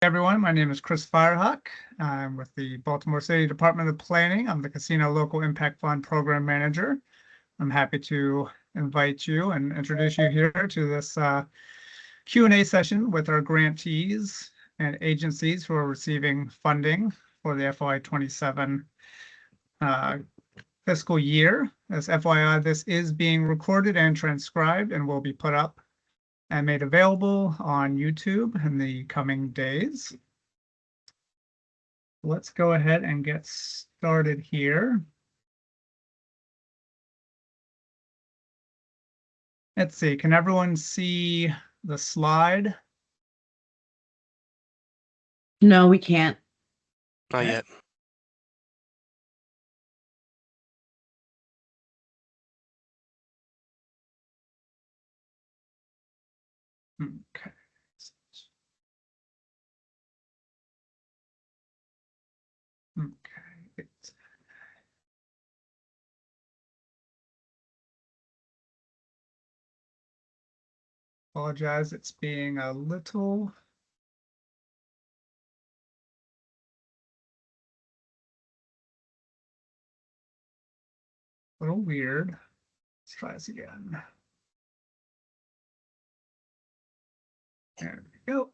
Everyone, my name is Chris Firehawk. I'm with the Baltimore City Department of Planning. I'm the Casino Local Impact Fund Program Manager. I'm happy to invite you and introduce you here to this Q&A session with our grantees and agencies who are receiving funding for the FY27 fiscal year. As FYI, this is being recorded and transcribed and will be put up and made available on YouTube in the coming days. Let's go ahead and get started here. Let's see, can everyone see the slide? No, we can't. Not yet. Okay. Okay. Apologize, it's being a little weird. Let's try this again. There we go.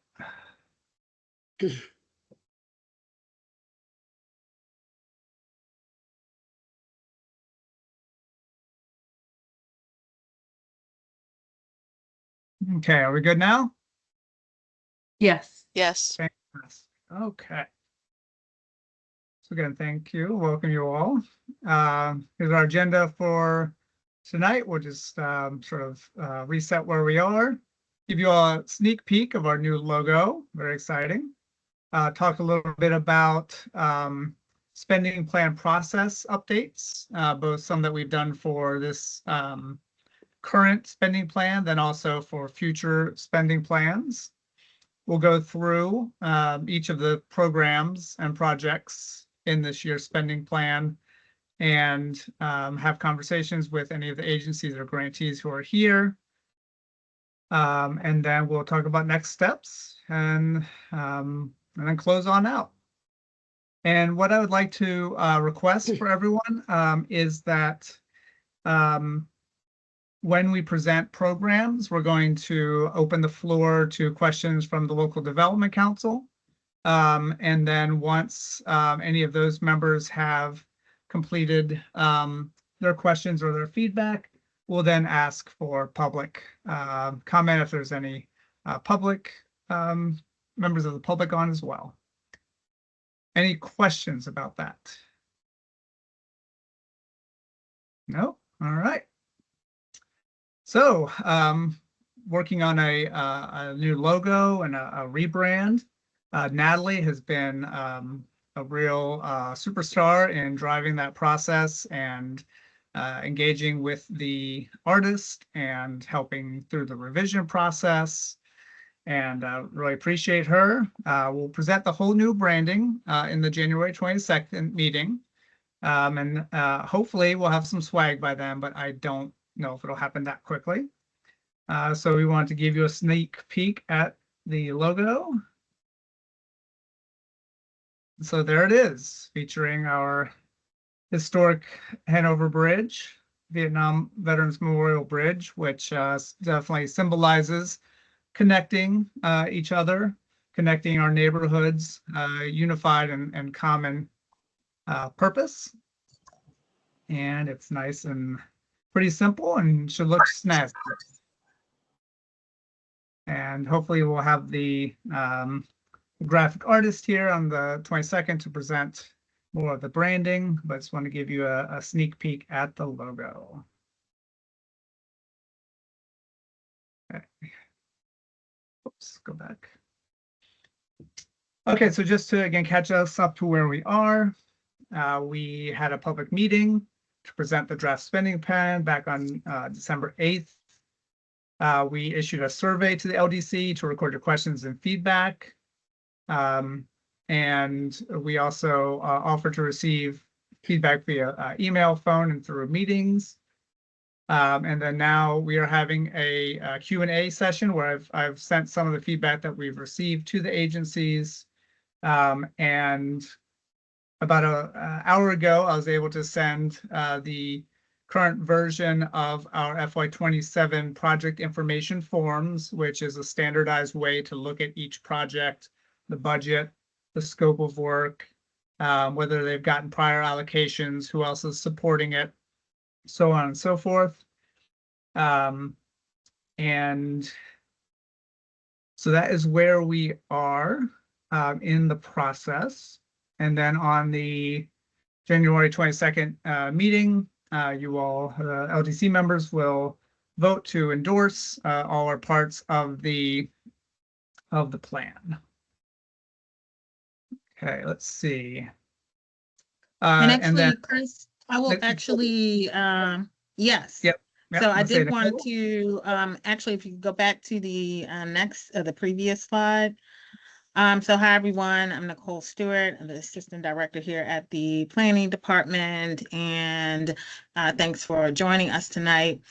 Okay, are we good now? Yes. Yes. Fantastic. Okay. So again, thank you. Welcome you all. Here's our agenda for tonight. We'll just sort of reset where we are, give you all a sneak peek of our new logo. Very exciting. Talk a little bit about spending plan process updates, both some that we've done for this current spending plan, then also for future spending plans. We'll go through each of the programs and projects in this year's spending plan and have conversations with any of the agencies or grantees who are here. And then we'll talk about next steps and then close on out. And what I would like to request for everyone is that when we present programs, we're going to open the floor to questions from the Local Development Council. And then once any of those members have completed their questions or their feedback, we'll then ask for public comment if there's any public members of the public on as well. Any questions about that? No? All right. So working on a new logo and a rebrand. Natalie has been a real superstar in driving that process and engaging with the artist and helping through the revision process, and really appreciate her. We'll present the whole new branding in the January 22nd meeting, and hopefully we'll have some swag by then, but I don't know if it'll happen that quickly. So we want to give you a sneak peek at the logo. So there it is, featuring our historic Hanover Bridge, Vietnam Veterans Memorial Bridge, which definitely symbolizes connecting each other, connecting our neighborhoods, unified and common purpose. And it's nice and pretty simple and should look snazzy. And hopefully we'll have the graphic artist here on the 22nd to present more of the branding, but just want to give you a sneak peek at the logo. Okay. Oops, go back. Okay, so just to again catch us up to where we are, we had a public meeting to present the draft spending plan back on December 8th. We issued a survey to the LDC to record your questions and feedback. And we also offered to receive feedback via email, phone, and through meetings. And then now we are having a Q&A session where I've sent some of the feedback that we've received to the agencies. And about an hour ago, I was able to send the current version of our FY27 project information forms, which is a standardized way to look at each project, the budget, the scope of work, whether they've gotten prior allocations, who else is supporting it, so on and so forth. And so that is where we are in the process. And then on the January 22nd meeting, you all, LDC members, will vote to endorse all or parts of the plan. Okay, let's see. And And actually, then, Chris, I will Yep. actually, yes. Yep, So I let's say did want Nicole. to, actually, if you go back to the the previous slide. So hi, everyone. I'm Nicole Stewart. I'm the Assistant Director here at the Planning Department, and thanks for joining us tonight.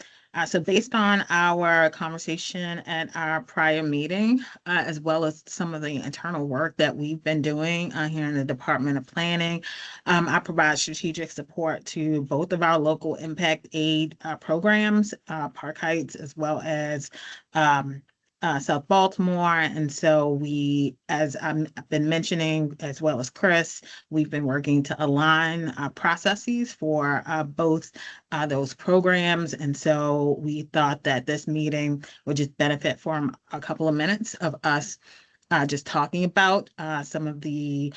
So based on our conversation at our prior meeting, as well as some of the internal work that we've been doing here in the Department of Planning, I provide strategic support to both of our local impact aid programs, Park Heights, as well as South Baltimore. And so we, as I've been mentioning, as well as Chris, we've been working to align processes for both those programs. And so we thought that this meeting would just benefit from a couple of minutes of us just talking about some of the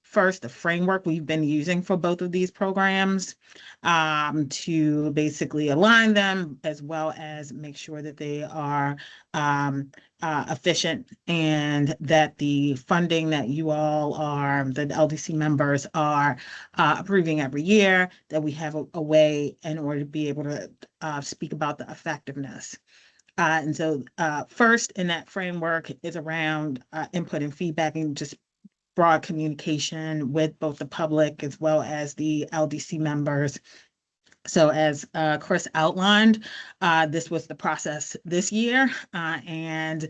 first, the framework we've been using for both of these programs to basically align them, as well as make sure that they are efficient, and that the funding that you all are, the LDC members are approving every year, that we have a way in order to be able to speak about the effectiveness. And so first in that framework is around input and feedback, and just broad communication with both the public as well as the LDC members. So as Chris outlined, this was the process this year, and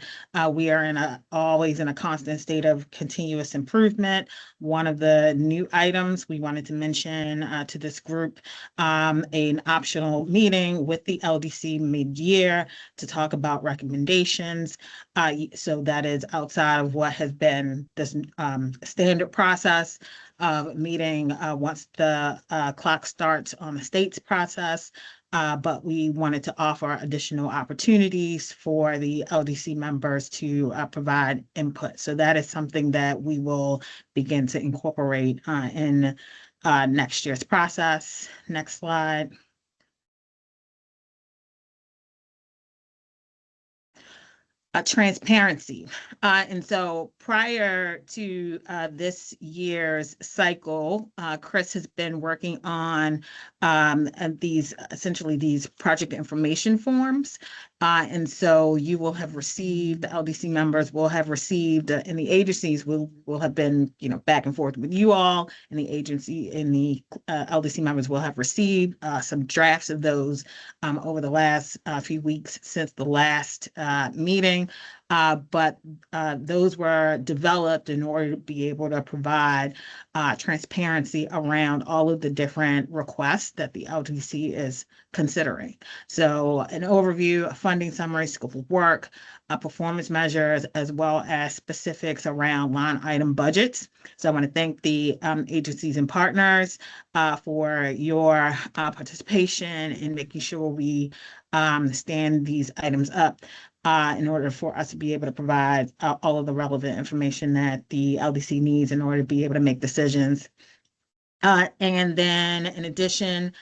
we are always in a constant state of continuous improvement. One of the new items we wanted to mention to this group, an optional meeting with the LDC mid-year to talk about recommendations. So that is outside of what has been this standard process of meeting once the clock starts on the state's process, but we wanted to offer additional opportunities for the LDC members to provide input. So that is something that we will begin to incorporate in next year's process. Next slide. Transparency. And so prior to this year's cycle, Chris has been working on essentially these project information forms. And so you will have received, the LDC members will have received, and the agencies will have been, back and forth with you all, and the agency and the LDC members will have received some drafts of those over the last few weeks since the last meeting. But those were developed in order to be able to provide transparency around all of the different requests that the LDC is considering. So an overview, a funding summary, scope of work, performance measures, as well as specifics around line item budgets. So I want to thank the agencies and partners for your participation in making sure we stand these items up in order for us to be able to provide all of the relevant information that the LDC needs in order to be able to make decisions. And then in addition,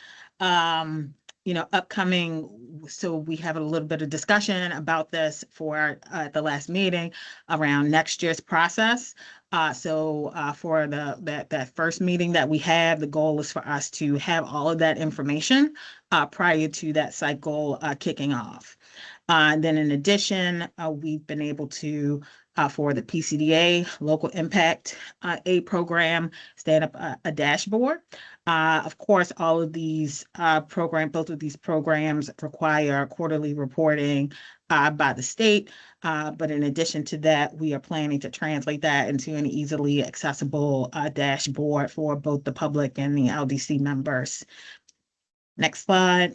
upcoming, so we have a little bit of discussion about this for the last meeting around next year's process. So for that first meeting that we have, the goal is for us to have all of that information prior to that cycle kicking off. Then in addition, we've been able to, for the PCDA Local Impact Aid Program, stand up a dashboard. Of course, all of these both of these programs require quarterly reporting by the state. But in addition to that, we are planning to translate that into an easily accessible dashboard for both the public and the LDC members. Next slide.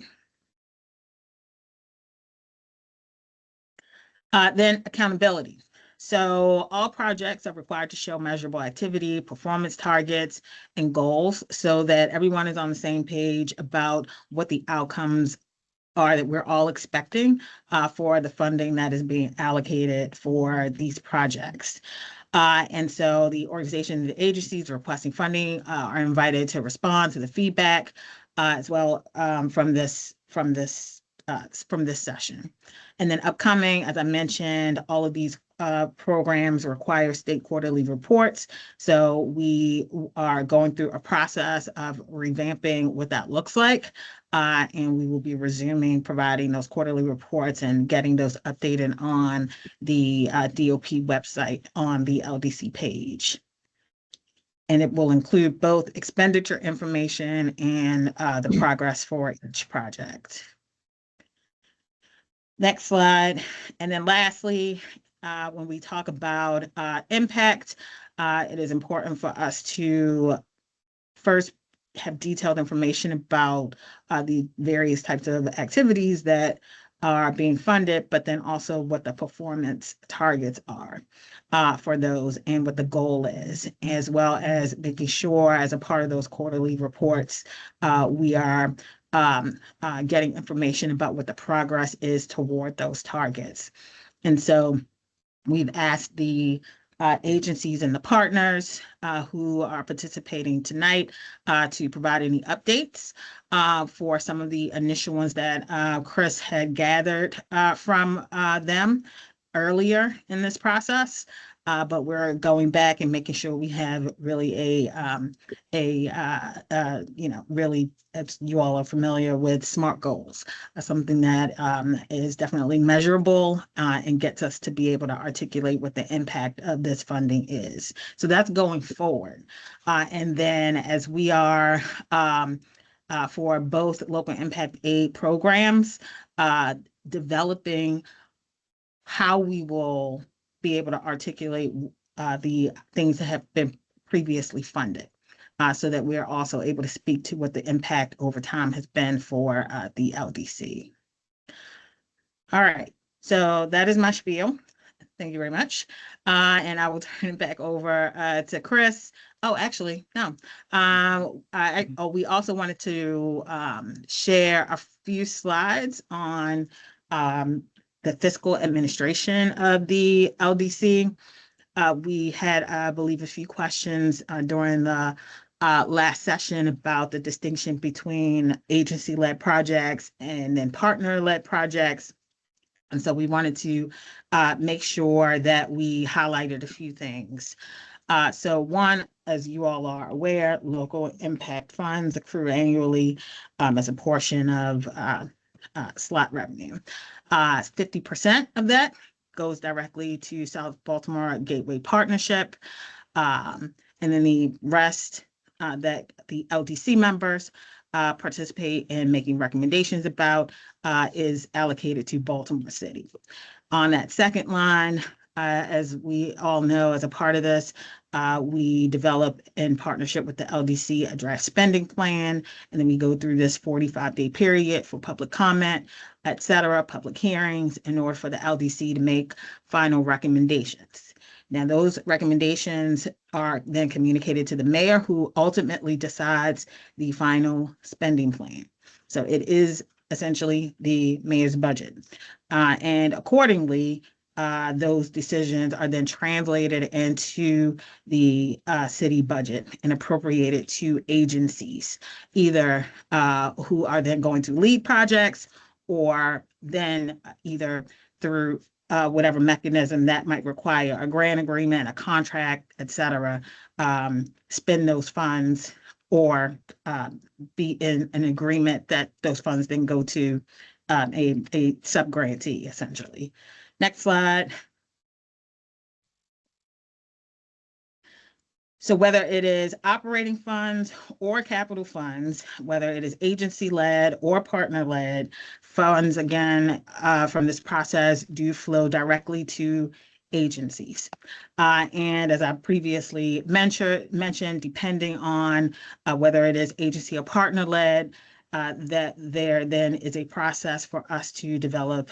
Then accountability. So all projects are required to show measurable activity, performance targets, and goals so that everyone is on the same page about what the outcomes are that we're all expecting for the funding that is being allocated for these projects. And so the organizations and agencies requesting funding are invited to respond to the feedback as well from this session. And then upcoming, as I mentioned, all of these programs require state quarterly reports. So we are going through a process of revamping what that looks like. And we will be resuming providing those quarterly reports and getting those updated on the DOP website on the LDC page. And it will include both expenditure information and the progress for each project. Next slide. And then lastly, when we talk about impact, it is important for us to first have detailed information about the various types of activities that are being funded, but then also what the performance targets are for those and what the goal is, as well as making sure as a part of those quarterly reports, we are getting information about what the progress is toward those targets. And so we've asked the agencies and the partners who are participating tonight to provide any updates for some of the initial ones that Chris had gathered from them earlier in this process. But we're going back and making sure we have really really, as you all are familiar with, SMART goals, something that is definitely measurable and gets us to be able to articulate what the impact of this funding is. So that's going forward. And then as we are for both local impact aid programs, developing how we will be able to articulate the things that have been previously funded so that we are also able to speak to what the impact over time has been for the LDC. All right, so that is my spiel. Thank you very much. And I will turn it back over to Chris. Oh, actually, no. We also wanted to share a few slides on the fiscal administration of the LDC. We had, I believe, a few questions during the last session about the distinction between agency-led projects and then partner-led projects. And so we wanted to make sure that we highlighted a few things. So one, as you all are aware, local impact funds accrue annually as a portion of slot revenue. 50% of that goes directly to South Baltimore Gateway Partnership. And then the rest that the LDC members participate in making recommendations about is allocated to Baltimore City. On that second line, as we all know, as a part of this, we develop in partnership with the LDC a draft spending plan, and then we go through this 45-day period for public comment, et cetera, public hearings, in order for the LDC to make final recommendations. Now, those recommendations are then communicated to the mayor, who ultimately decides the final spending plan. So it is essentially the mayor's budget. And accordingly, those decisions are then translated into the city budget and appropriated to agencies, either who are then going to lead projects or then either through whatever mechanism that might require, a grant agreement, a contract, et cetera, spend those funds or be in an agreement that those funds then go to a sub-grantee, essentially. Next slide. So whether it is operating funds or capital funds, whether it is agency-led or partner-led, funds, again, from this process do flow directly to agencies. And as I previously mentioned, depending on whether it is agency or partner-led, that there then is a process for us to develop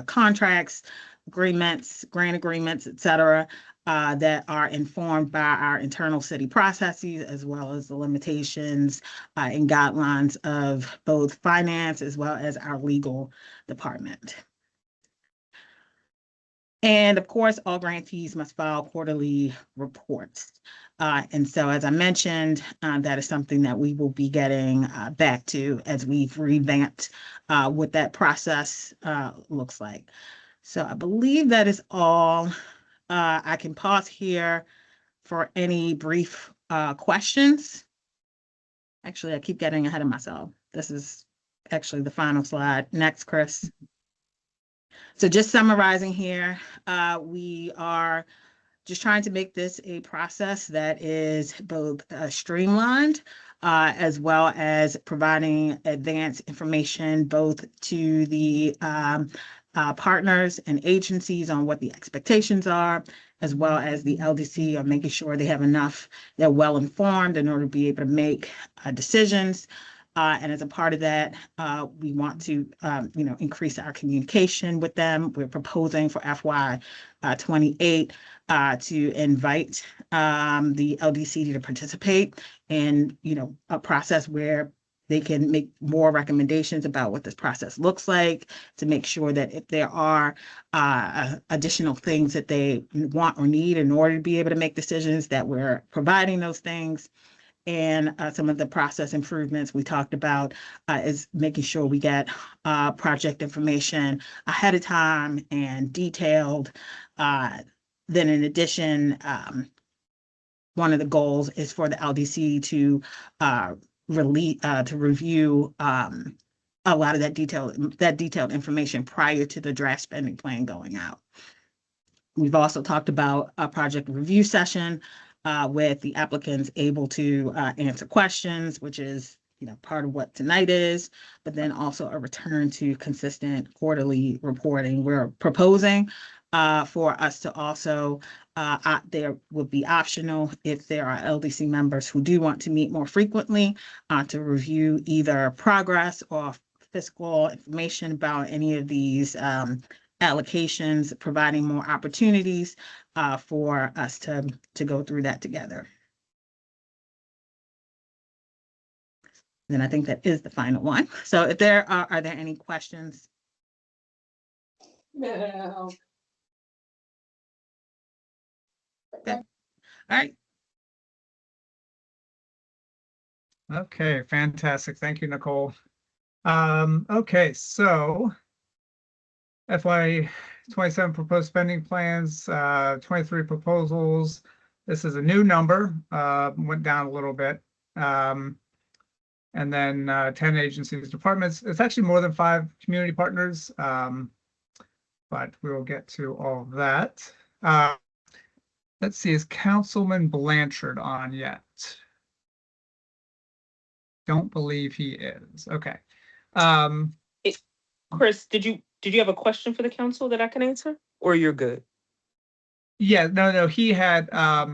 contracts, agreements, grant agreements, et cetera, that are informed by our internal city processes, as well as the limitations and guidelines of both finance as well as our legal department. And of course, all grantees must file quarterly reports. And so, as I mentioned, that is something that we will be getting back to as we've revamped what that process looks like. So I believe that is all. I can pause here for any brief questions. Actually, I keep getting ahead of myself. This is actually the final slide. Next, Chris. So just summarizing here, we are just trying to make this a process that is both streamlined as well as providing advanced information both to the partners and agencies on what the expectations are, as well as the LDC on making sure they have enough, they're well informed in order to be able to make decisions. And as a part of that, we want to, increase our communication with them. We're proposing for FY28 to invite the LDC to participate in, a process where they can make more recommendations about what this process looks like, to make sure that if there are additional things that they want or need in order to be able to make decisions, that we're providing those things. And some of the process improvements we talked about is making sure we get project information ahead of time and detailed. Then in addition, one of the goals is for the LDC to review a lot of that detailed information prior to the draft spending plan going out. We've also talked about a project review session with the applicants able to answer questions, which is part of what tonight is, but then also a return to consistent quarterly reporting. We're proposing for us to also, there will be optional if there are LDC members who do want to meet more frequently to review either progress or fiscal information about any of these allocations, providing more opportunities for us to go through that together. Then I think that is the final one. So if there are there any questions? No. Okay. All right. Okay, fantastic. Thank you, Nicole. Okay, so FY27 proposed spending plans, 23 proposals. This is a new number, went down a little bit. And then 10 agencies, departments. It's actually more than 5 community partners, but we will get to all of that. Let's see, is Councilman Blanchard on yet? Don't believe he is. Okay. Chris, did you have a question for the council that I can answer, or you're good? Yeah, no, he had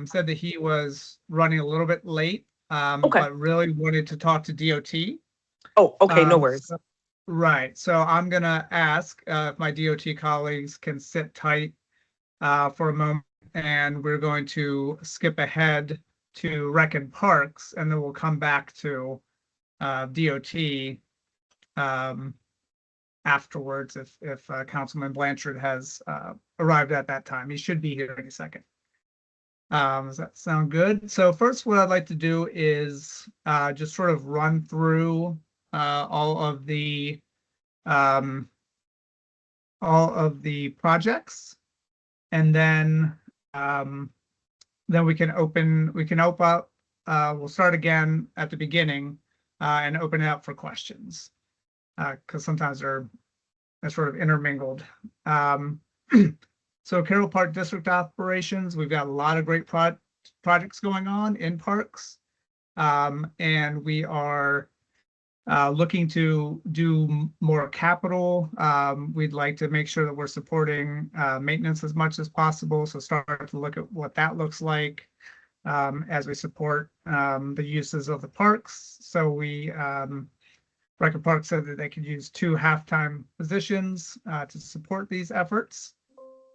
said that he was running a little bit late, Okay. but really wanted to talk to DOT. Oh, okay, no worries. Right. So I'm gonna ask if my DOT colleagues can sit tight for a moment, and we're going to skip ahead to Rec and Parks, and then we'll come back to DOT afterwards if Councilman Blanchard has arrived at that time. He should be here any second. Does that sound good? So first, what I'd like to do is just sort of run through all of the projects, and then we can open up we'll start again at the beginning and open it up for questions because sometimes they're sort of intermingled. So Carroll Park District operations, we've got a lot of great projects going on in parks. And we are looking to do more capital. We'd like to make sure that we're supporting maintenance as much as possible. So start to look at what that looks like as we support the uses of the parks. So we, Rec and Park said that they could use 2 half-time positions to support these efforts.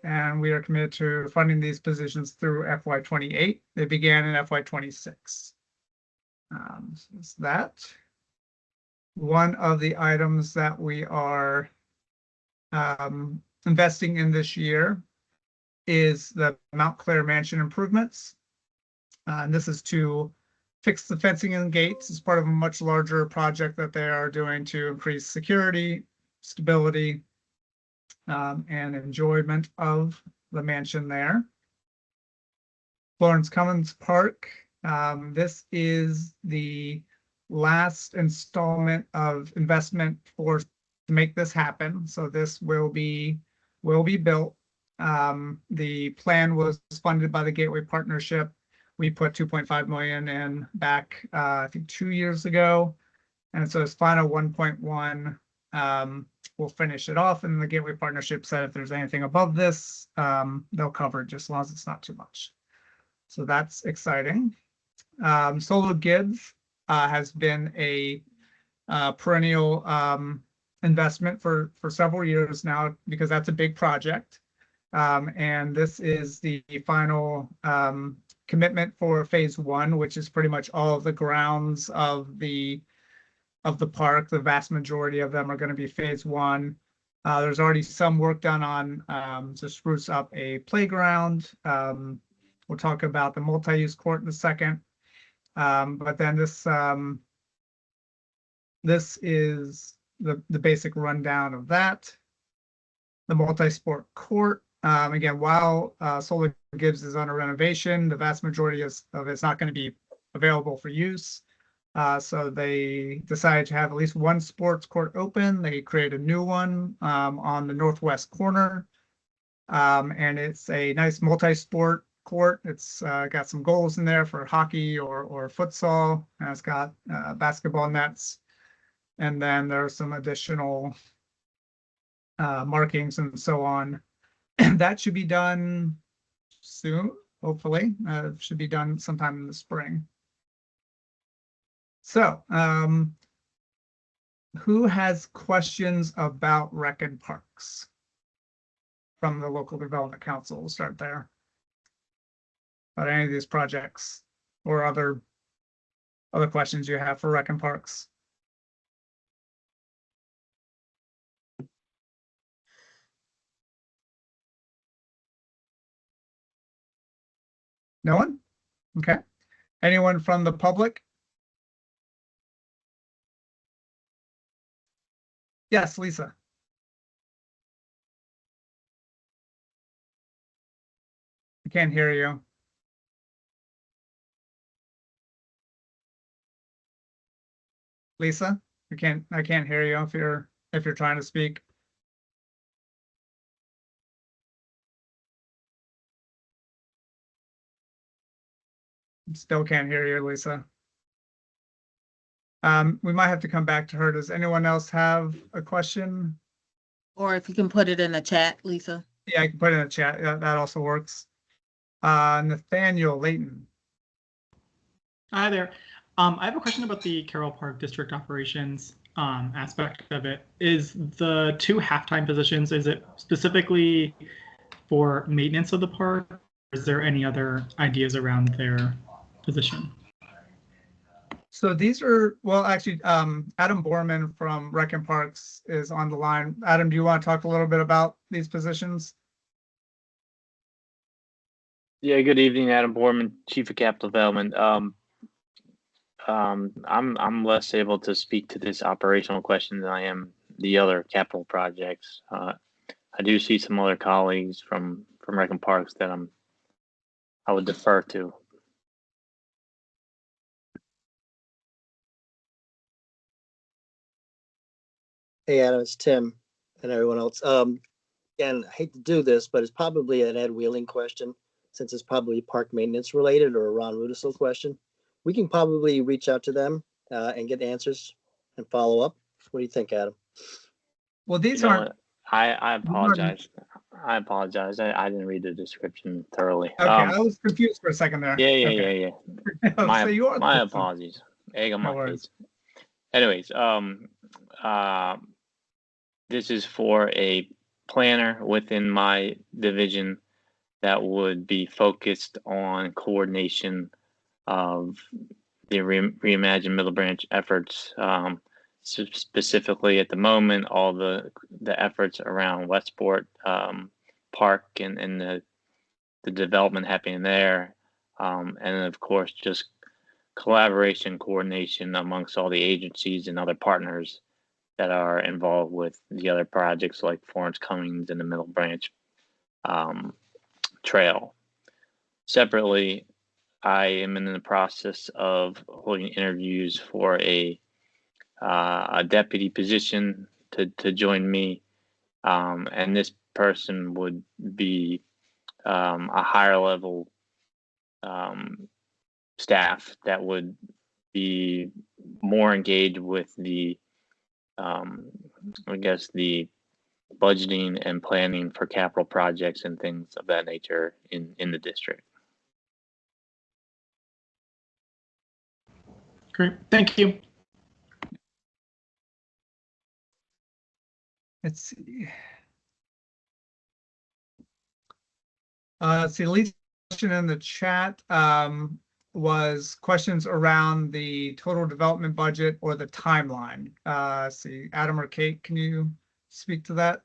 And we are committed to funding these positions through FY28. They began in FY26. So it's that. One of the items that we are investing in this year is the Mount Clair Mansion improvements. And this is to fix the fencing and gates as part of a much larger project that they are doing to increase security, stability, and enjoyment of the mansion there. Florence Cummins Park. This is the last installment of investment to make this happen. So this will be built. The plan was funded by the Gateway Partnership. We put 2.5 million in back, I think 2 years ago. And so it's final 1.1. We'll finish it off, and the Gateway Partnership said if there's anything above this, they'll cover it just as long as it's not too much. So that's exciting. Solo Gibbs has been a perennial investment for several years now because that's a big project. And this is the final commitment for phase 1, which is pretty much all of the grounds of the park. The vast majority of them are going to be phase 1. There's already some work done on to spruce up a playground. We'll talk about the multi-use court in a second. But then this is the basic rundown of that. The multi-sport court. Again, while Solar Gibbs is under renovation, the vast majority of it's not going to be available for use. So they decided to have at least one sports court open. They created a new one on the northwest corner. And it's a nice multi-sport court. It's got some goals in there for hockey or futsal. And it's got basketball nets. And then there are some additional markings and so on. And that should be done soon, hopefully. Should be done sometime in the spring. So, who has questions about Rec and Parks from the Local Development Council? We'll start there. About any of these projects or other questions you have for Rec and Parks. No one? Okay. Anyone from the public? Yes, Lisa. I can't hear you. Lisa, I can't hear you if you're trying to speak. Still can't hear you, Lisa. We might have to come back to her. Does anyone else have a question? Or if you can put it in the chat, Lisa. Yeah, I can put it in the chat. That also works. Nathaniel Layton. Hi there. I have a question about the Carroll Park District operations aspect of it. Is the 2 halftime positions, is it specifically for maintenance of the park? Or is there any other ideas around their position? So these are, well, actually, Adam Borman from Rec and Parks is on the line. Adam, do you want to talk a little bit about these positions? Yeah, good evening, Adam Borman, Chief of Capital Development. I'm less able to speak to this operational question than I am the other capital projects. I do see some other colleagues from Rec and Parks that I would defer to. Hey, Adam, it's Tim and everyone else. Again, I hate to do this, but it's probably an Ed Wheeling question, since it's probably park maintenance related, or a Ron Rudisil question. We can probably reach out to them and get answers and follow up. What do you think, Adam? Well, You these know aren't, what? I apologize. I apologize. I didn't read the description thoroughly. okay, I was confused for a second there. Yeah. Okay. So My you are the my person. apologies. Egg on No my worries. face. Anyways, this is for a planner within my division that would be focused on coordination of the Reimagine Middle Branch efforts. Specifically at the moment, all the efforts around Westport Park and the development happening there, and of course just collaboration, coordination amongst all the agencies and other partners that are involved with the other projects like Florence Cummings and the Middle Branch Trail. Separately, I am in the process of holding interviews for a deputy position to join me, and this person would be a higher level staff that would be more engaged with the I guess the budgeting and planning for capital projects and things of that nature in the district. Great, thank you. Let's see. Let's see, Lisa's question in the chat was questions around the total development budget or the timeline. Let's see, Adam or Kate, can you speak to that?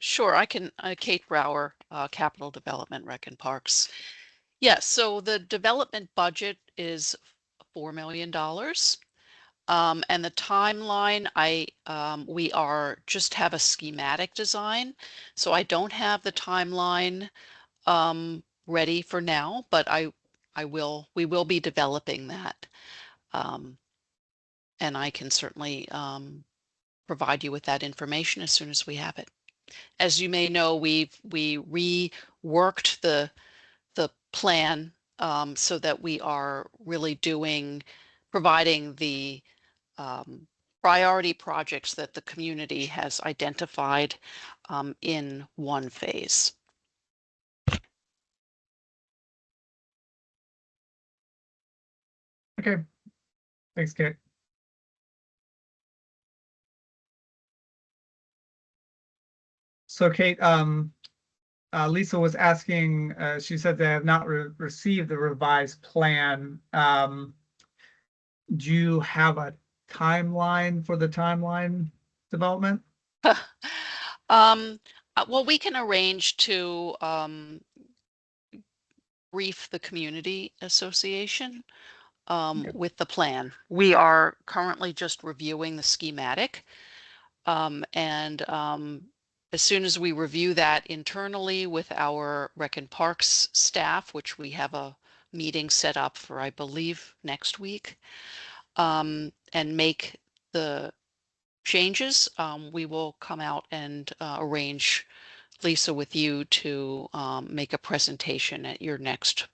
Sure, I can. Kate Brower, Capital Development, Rec and Parks. Yes, so the development budget is $4 million. And the timeline, we are just have a schematic design, so I don't have the timeline ready for now, but we will be developing that. And I can certainly provide you with that information as soon as we have it. As you may know, we reworked the plan so that we are really providing the priority projects that the community has identified in one phase. Okay, thanks, Kate. So Kate, Lisa was asking, she said they have not received the revised plan. Do you have a timeline for the timeline development? Well, we can arrange to brief the community association Okay. with the plan. We are currently just reviewing the schematic. As soon as we review that internally with our Rec and Parks staff, which we have a meeting set up for, I believe, next week, and make the changes, we will come out and arrange, Lisa, with you to make a presentation at your next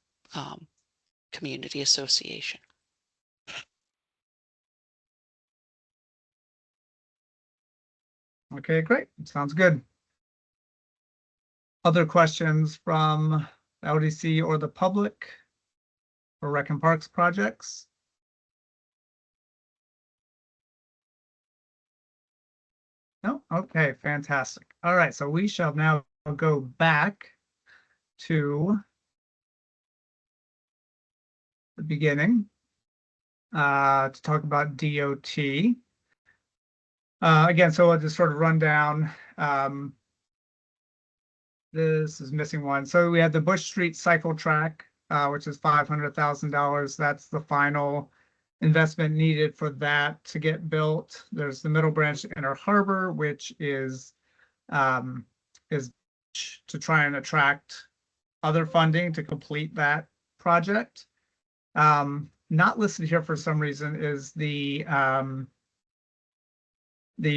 community association. Okay, great. Sounds good. Other questions from LDC or the public for Rec and Parks projects? No? Okay, fantastic. All right, so we shall now go back to the beginning to talk about DOT. Again, so I'll just sort of run down. This is missing one. So we had the Bush Street cycle track, which is $500,000. That's the final investment needed for that to get built. There's the Middle Branch Inner Harbor, which is to try and attract other funding to complete that project. not listed here for some reason is the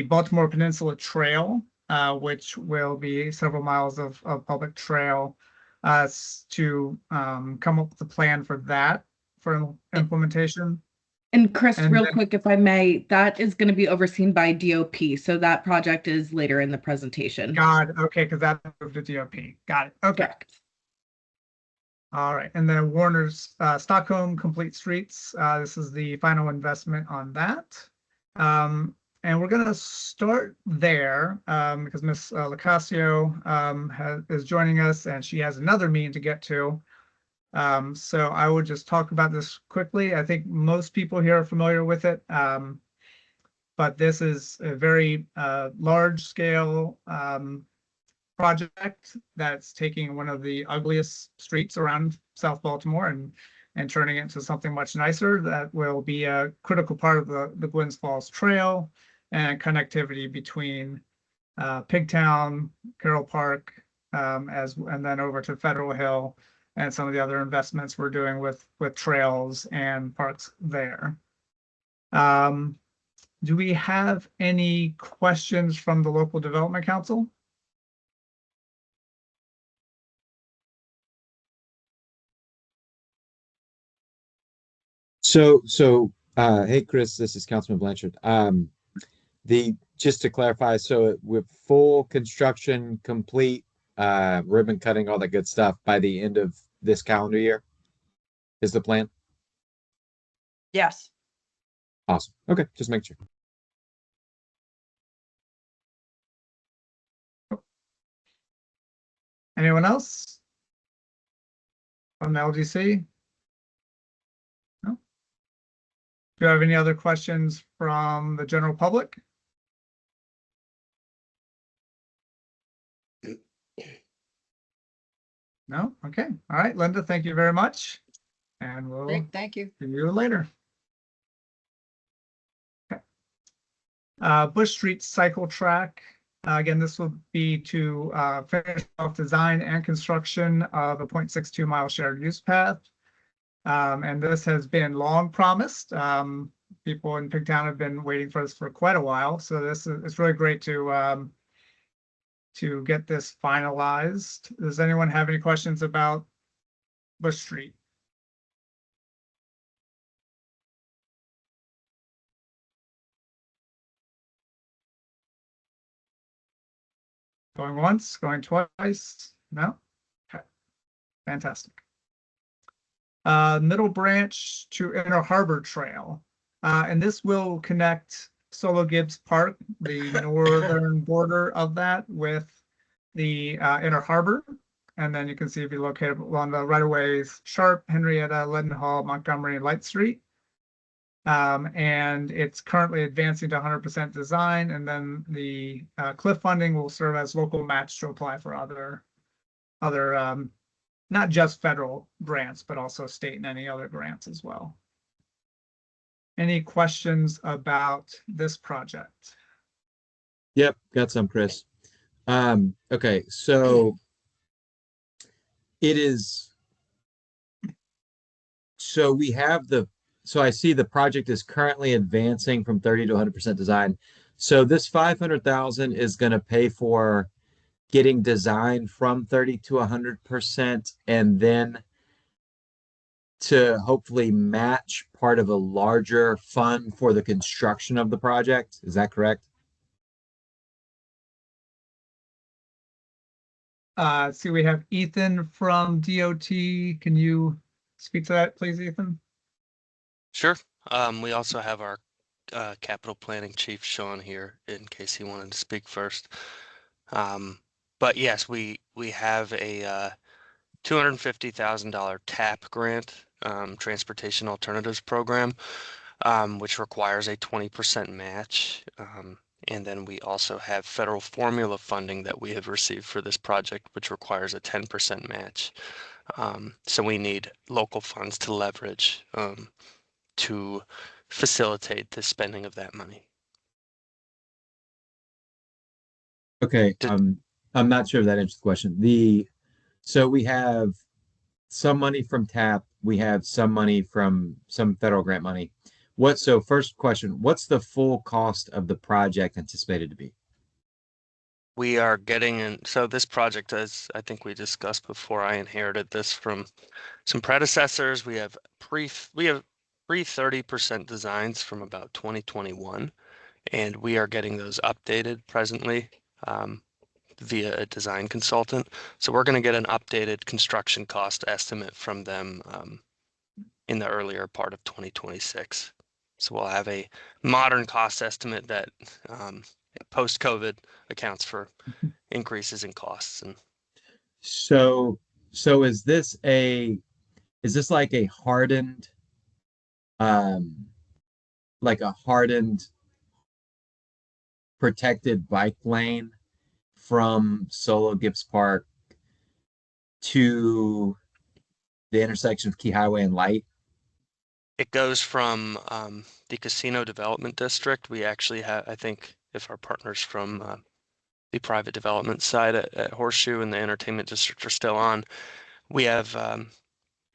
Baltimore Peninsula Trail, which will be several miles of public trail, to come up with a plan for that for implementation. And Chris, And real then- quick, if I may, that is going to be overseen by DOP. So that project is later in the presentation. God, okay, because that moved to DOP. Got it. Okay. Correct. All right. And then Warner's Stockholm Complete Streets. This is the final investment on that. And we're going to start there because Ms. Lacasio is joining us and she has another meeting to get to. So I would just talk about this quickly. I think most people here are familiar with it. But this is a very large scale project that's taking one of the ugliest streets around South Baltimore and turning it into something much nicer that will be a critical part of the Glens Falls Trail and connectivity between Pigtown, Carroll Park, and then over to Federal Hill and some of the other investments we're doing with trails and parks there. Do we have any questions from the local development council? Hey, Chris, this is Councilman Blanchard. Just to clarify, so with full construction complete, ribbon cutting, all that good stuff by the end of this calendar year is the plan? Yes. Awesome. Okay, just make sure. Anyone else from the LGC? No? Do you have any other questions from the general public? No? Okay. All right, Linda, thank you very much. And we'll Great, thank you. see you later. Okay. Bush Street Cycle Track. Again, this will be to finish off design and construction of a 0.62 mile shared use path. And this has been long promised. People in Pigtown have been waiting for this for quite a while. So it's really great to get this finalized. Does anyone have any questions about Bush Street? Going once, going twice? No? Okay, fantastic. Middle Branch to Inner Harbor Trail. And this will connect Solo Gibbs Park, the northern border of that, with the Inner Harbor. And then you can see if you locate along the right-of-ways, Sharp, Henrietta, Leadenhall, Montgomery, and Light Street. And it's currently advancing to 100% design. And then the CLIF funding will serve as local match to apply for other not just federal grants, but also state and any other grants as well. Any questions about this project? Yep, got some, Chris. Okay, so it is. So we have so I see the project is currently advancing from 30 to 100% design. So this 500,000 is going to pay for getting design from 30 to 100% and then to hopefully match part of a larger fund for the construction of the project. Is that correct? See, we have Ethan from DOT. Can you speak to that, please, Ethan? Sure. We also have our capital planning chief, Sean, here in case he wanted to speak first. But yes, we have a $250,000 TAP grant, Transportation Alternatives Program, which requires a 20% match. And then we also have federal formula funding that we have received for this project, which requires a 10% match. So we need local funds to leverage to facilitate the spending of that money. Okay, I'm not sure if that answers the question. So we have some money from TAP we have some money from some federal grant money. So first question, what's the full cost of the project anticipated to be? We are getting in, so this project, as I think we discussed before, I inherited this from some predecessors. We have pre 30% designs from about 2021, and we are getting those updated presently via a design consultant. So we're going to get an updated construction cost estimate from them in the earlier part of 2026. So we'll have a modern cost estimate that post-COVID accounts for increases in costs. And So is this like a hardened protected bike lane from Solo Gibbs Park to the intersection of Key Highway and Light? it goes from the Casino Development District. We actually have, I think, if our partners from the private development side at Horseshoe and the Entertainment District are still on, we have,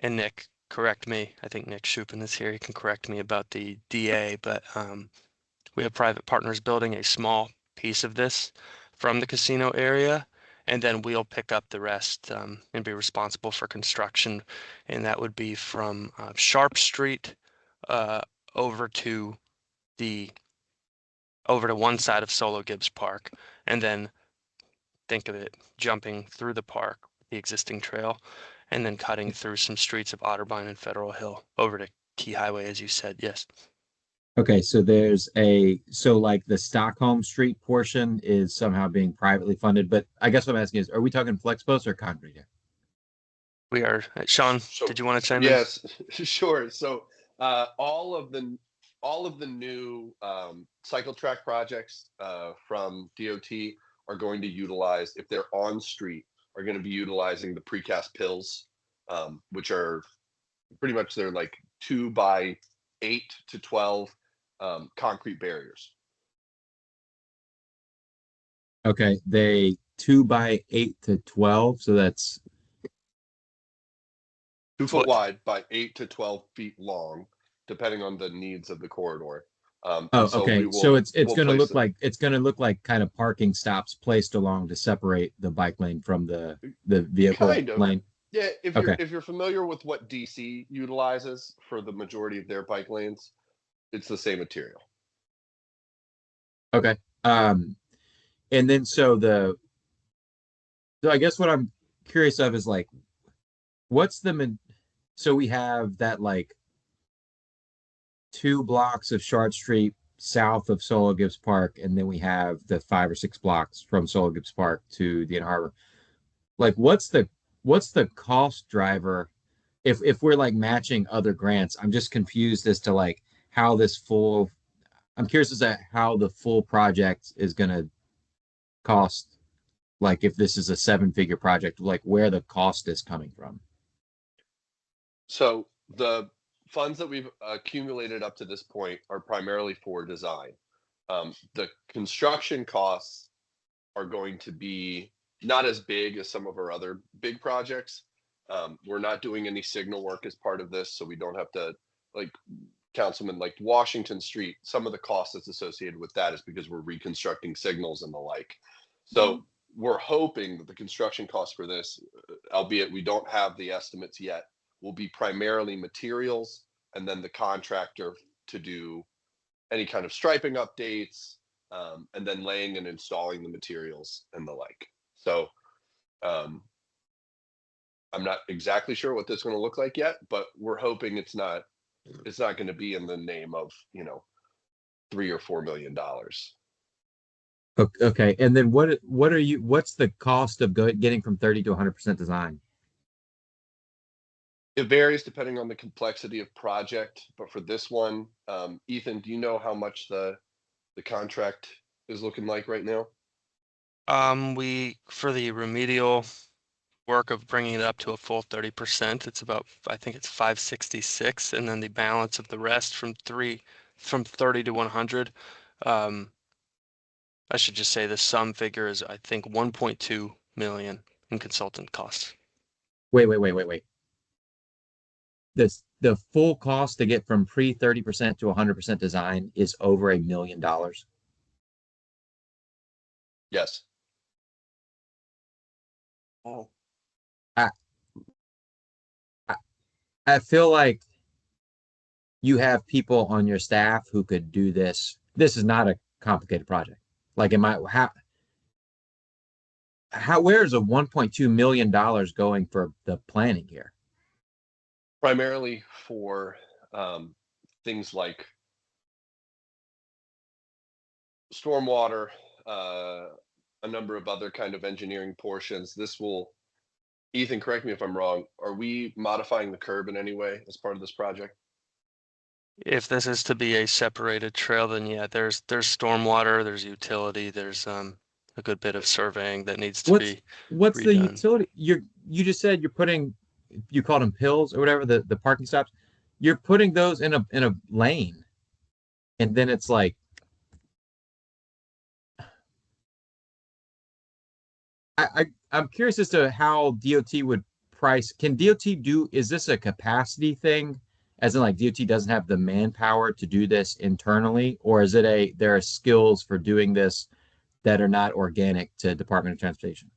and Nick, correct me, I think Nick Shupin is here, he can correct me about the DA, but we have private partners building a small piece of this from the casino area, and then we'll pick up the rest and be responsible for construction. And that would be from Sharp Street over to one side of Solo Gibbs Park, and then think of it jumping through the park, the existing trail, and then cutting through some streets of Otterbein and Federal Hill over to Key Highway, as you said. Yes. Okay, so like the Stockholm Street portion is somehow being privately funded, but I guess what I'm asking is, are we talking flex posts or concrete here? We are. Sean, did you want to chime in? Yes, sure. So all of the new cycle track projects from DOT are going to utilize, if they're on street, are going to be utilizing the precast pills, which are pretty much, they're like 2 by 8 to 12 concrete barriers. Okay, they 2 by 8 to 12, so that's 2 foot wide by 8 to 12 feet long, depending on the needs of the corridor. okay. So it's going to look like kind of parking stops placed along to separate the bike lane from the vehicle lane. Yeah, Okay. if you're familiar with what DC utilizes for the majority of their bike lanes, it's the same material. Okay. And then so I guess what I'm curious of is like, so we have that like 2 blocks of Short Street south of Solo Gibbs Park, and then we have the 5 or 6 blocks from Solo Gibbs Park to the Inner Harbor. Like, what's the cost driver if we're like matching other grants? I'm just confused as to like how I'm curious as to how the full project is going to cost. Like, if this is a 7-figure project, like where the cost is coming from. So the funds that we've accumulated up to this point are primarily for design. The construction costs are going to be not as big as some of our other big projects. We're not doing any signal work as part of this, so we don't have to, like Councilman, like Washington Street, some of the cost that's associated with that is because we're reconstructing signals and the like. So we're hoping that the construction costs for this, albeit we don't have the estimates yet, will be primarily materials, and then the contractor to do any kind of striping updates, and then laying and installing the materials and the like. So I'm not exactly sure what this is going to look like yet, but we're hoping it's not going to be in the name of, $3 or $4 million. Okay, and then what's the cost of getting from 30 to 100% design? It varies depending on the complexity of project, but for this one, Ethan, do you know how much the contract is looking like right now? For the remedial work of bringing it up to a full 30%, it's about, I think it's 566, and then the balance of the rest from 30 to 100. I should just say the sum figure is, I think, 1.2 million in consultant costs. Wait. the full cost to get from pre 30% to 100% design is over $1 million. Yes. Oh, I, I I feel like you have people on your staff who could do this. This is not a complicated project. Like, where's a $1.2 million going for the planning here? Primarily for things like stormwater, a number of other kind of engineering portions. This will, Ethan, correct me if I'm wrong, are we modifying the curb in any way as part of this project? If this is to be a separated trail, then yeah, there's stormwater, there's utility, there's a good bit of surveying that needs to be What's the redone. utility? You just said you're putting, you called them pills or whatever, the parking stops. You're putting those in a lane, and then it's like, I'm curious as to how DOT would price. Can DOT do, is this a capacity thing? As in, like, DOT doesn't have the manpower to do this internally, or is it there are skills for doing this that are not organic to Department of Transportation?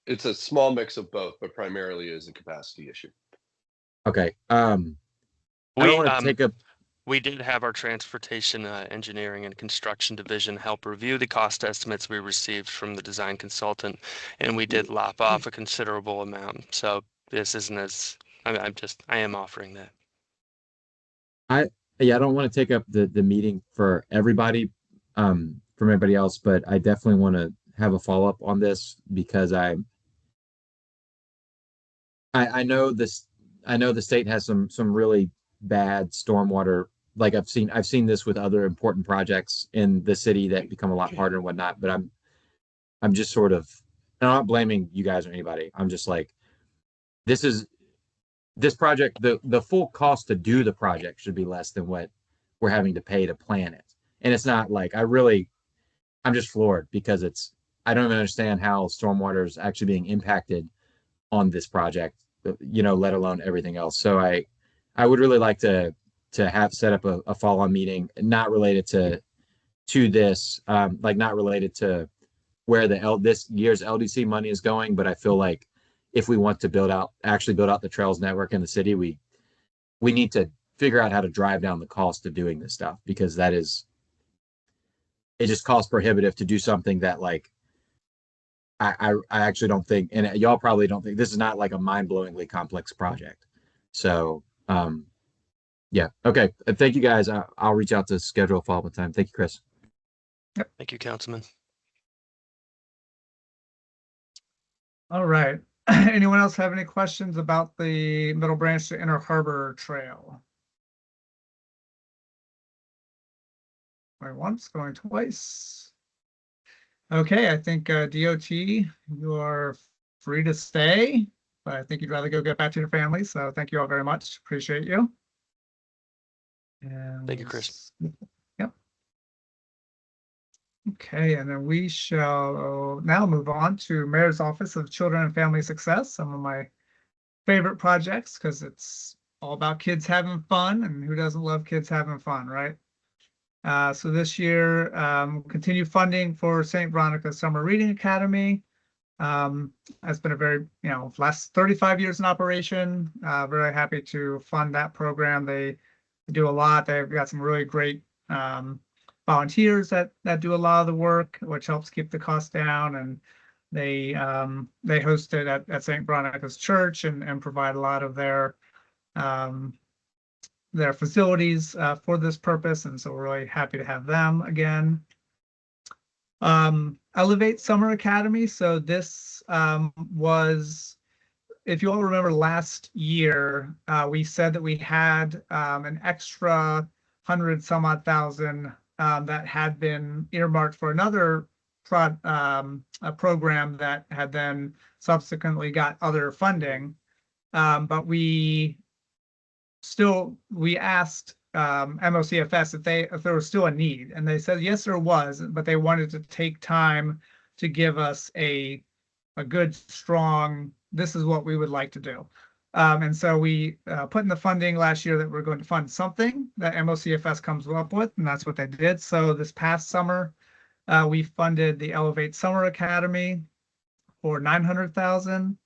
It's a small mix of both, but primarily is a capacity issue. Okay. I don't want to take up. We did have our transportation engineering and construction division help review the cost estimates we received from the design consultant, and we did lop off a considerable amount. So this isn't as, I am offering that. I don't want to take up the meeting for everybody, from everybody else, but I definitely want to have a follow up on this because I know this. I know the state has some really bad stormwater. Like, I've seen this with other important projects in the city that become a lot harder and whatnot. But I'm just sort of, I'm not blaming you guys or anybody. I'm just like, this project, the full cost to do the project should be less than what we're having to pay to plan it. And it's not like, I'm just floored because I don't even understand how stormwater is actually being impacted on this project, let alone everything else. So I would really like to have set up a follow-on meeting, not related to this, like not related to where this year's LDC money is going. But I feel like if we want to actually build out the trails network in the city, we need to figure out how to drive down the cost of doing this stuff, because it just costs prohibitive to do something that, like, I actually don't think, and y'all probably don't think, this is not like a mind-blowingly complex project. So yeah, okay. Thank you guys. I'll reach out to schedule a follow-up time. Thank you, Chris. Yep. Thank you, Councilman. All right. Anyone else have any questions about the Middle Branch to Inner Harbor Trail? Going once, going twice. Okay, I think DOT, you are free to stay, but I think you'd rather go get back to your family. So thank you all very much. Appreciate you. And Thank you, Chris. Yep. Okay, and then we shall now move on to Mayor's Office of Children and Family Success, some of my favorite projects, because it's all about kids having fun, and who doesn't love kids having fun, right? So this year, continue funding for St. Veronica's Summer Reading Academy. It's been a very, last 35 years in operation. Very happy to fund that program. They do a lot. They've got some really great volunteers that do a lot of the work, which helps keep the cost down. And they host it at St. Veronica's Church and provide a lot of their facilities for this purpose, and so we're really happy to have them again. Elevate Summer Academy. So this was, if you all remember last year, we said that we had an extra 100 some odd thousand that had been earmarked for another a program that had then subsequently got other funding, but we asked MOCFS if there was still a need, and they said yes, there was, but they wanted to take time to give us a good, strong, this is what we would like to do. And so we put in the funding last year that we're going to fund something that MOCFS comes up with, and that's what they did. So this past summer, we funded the Elevate Summer Academy for 900,000.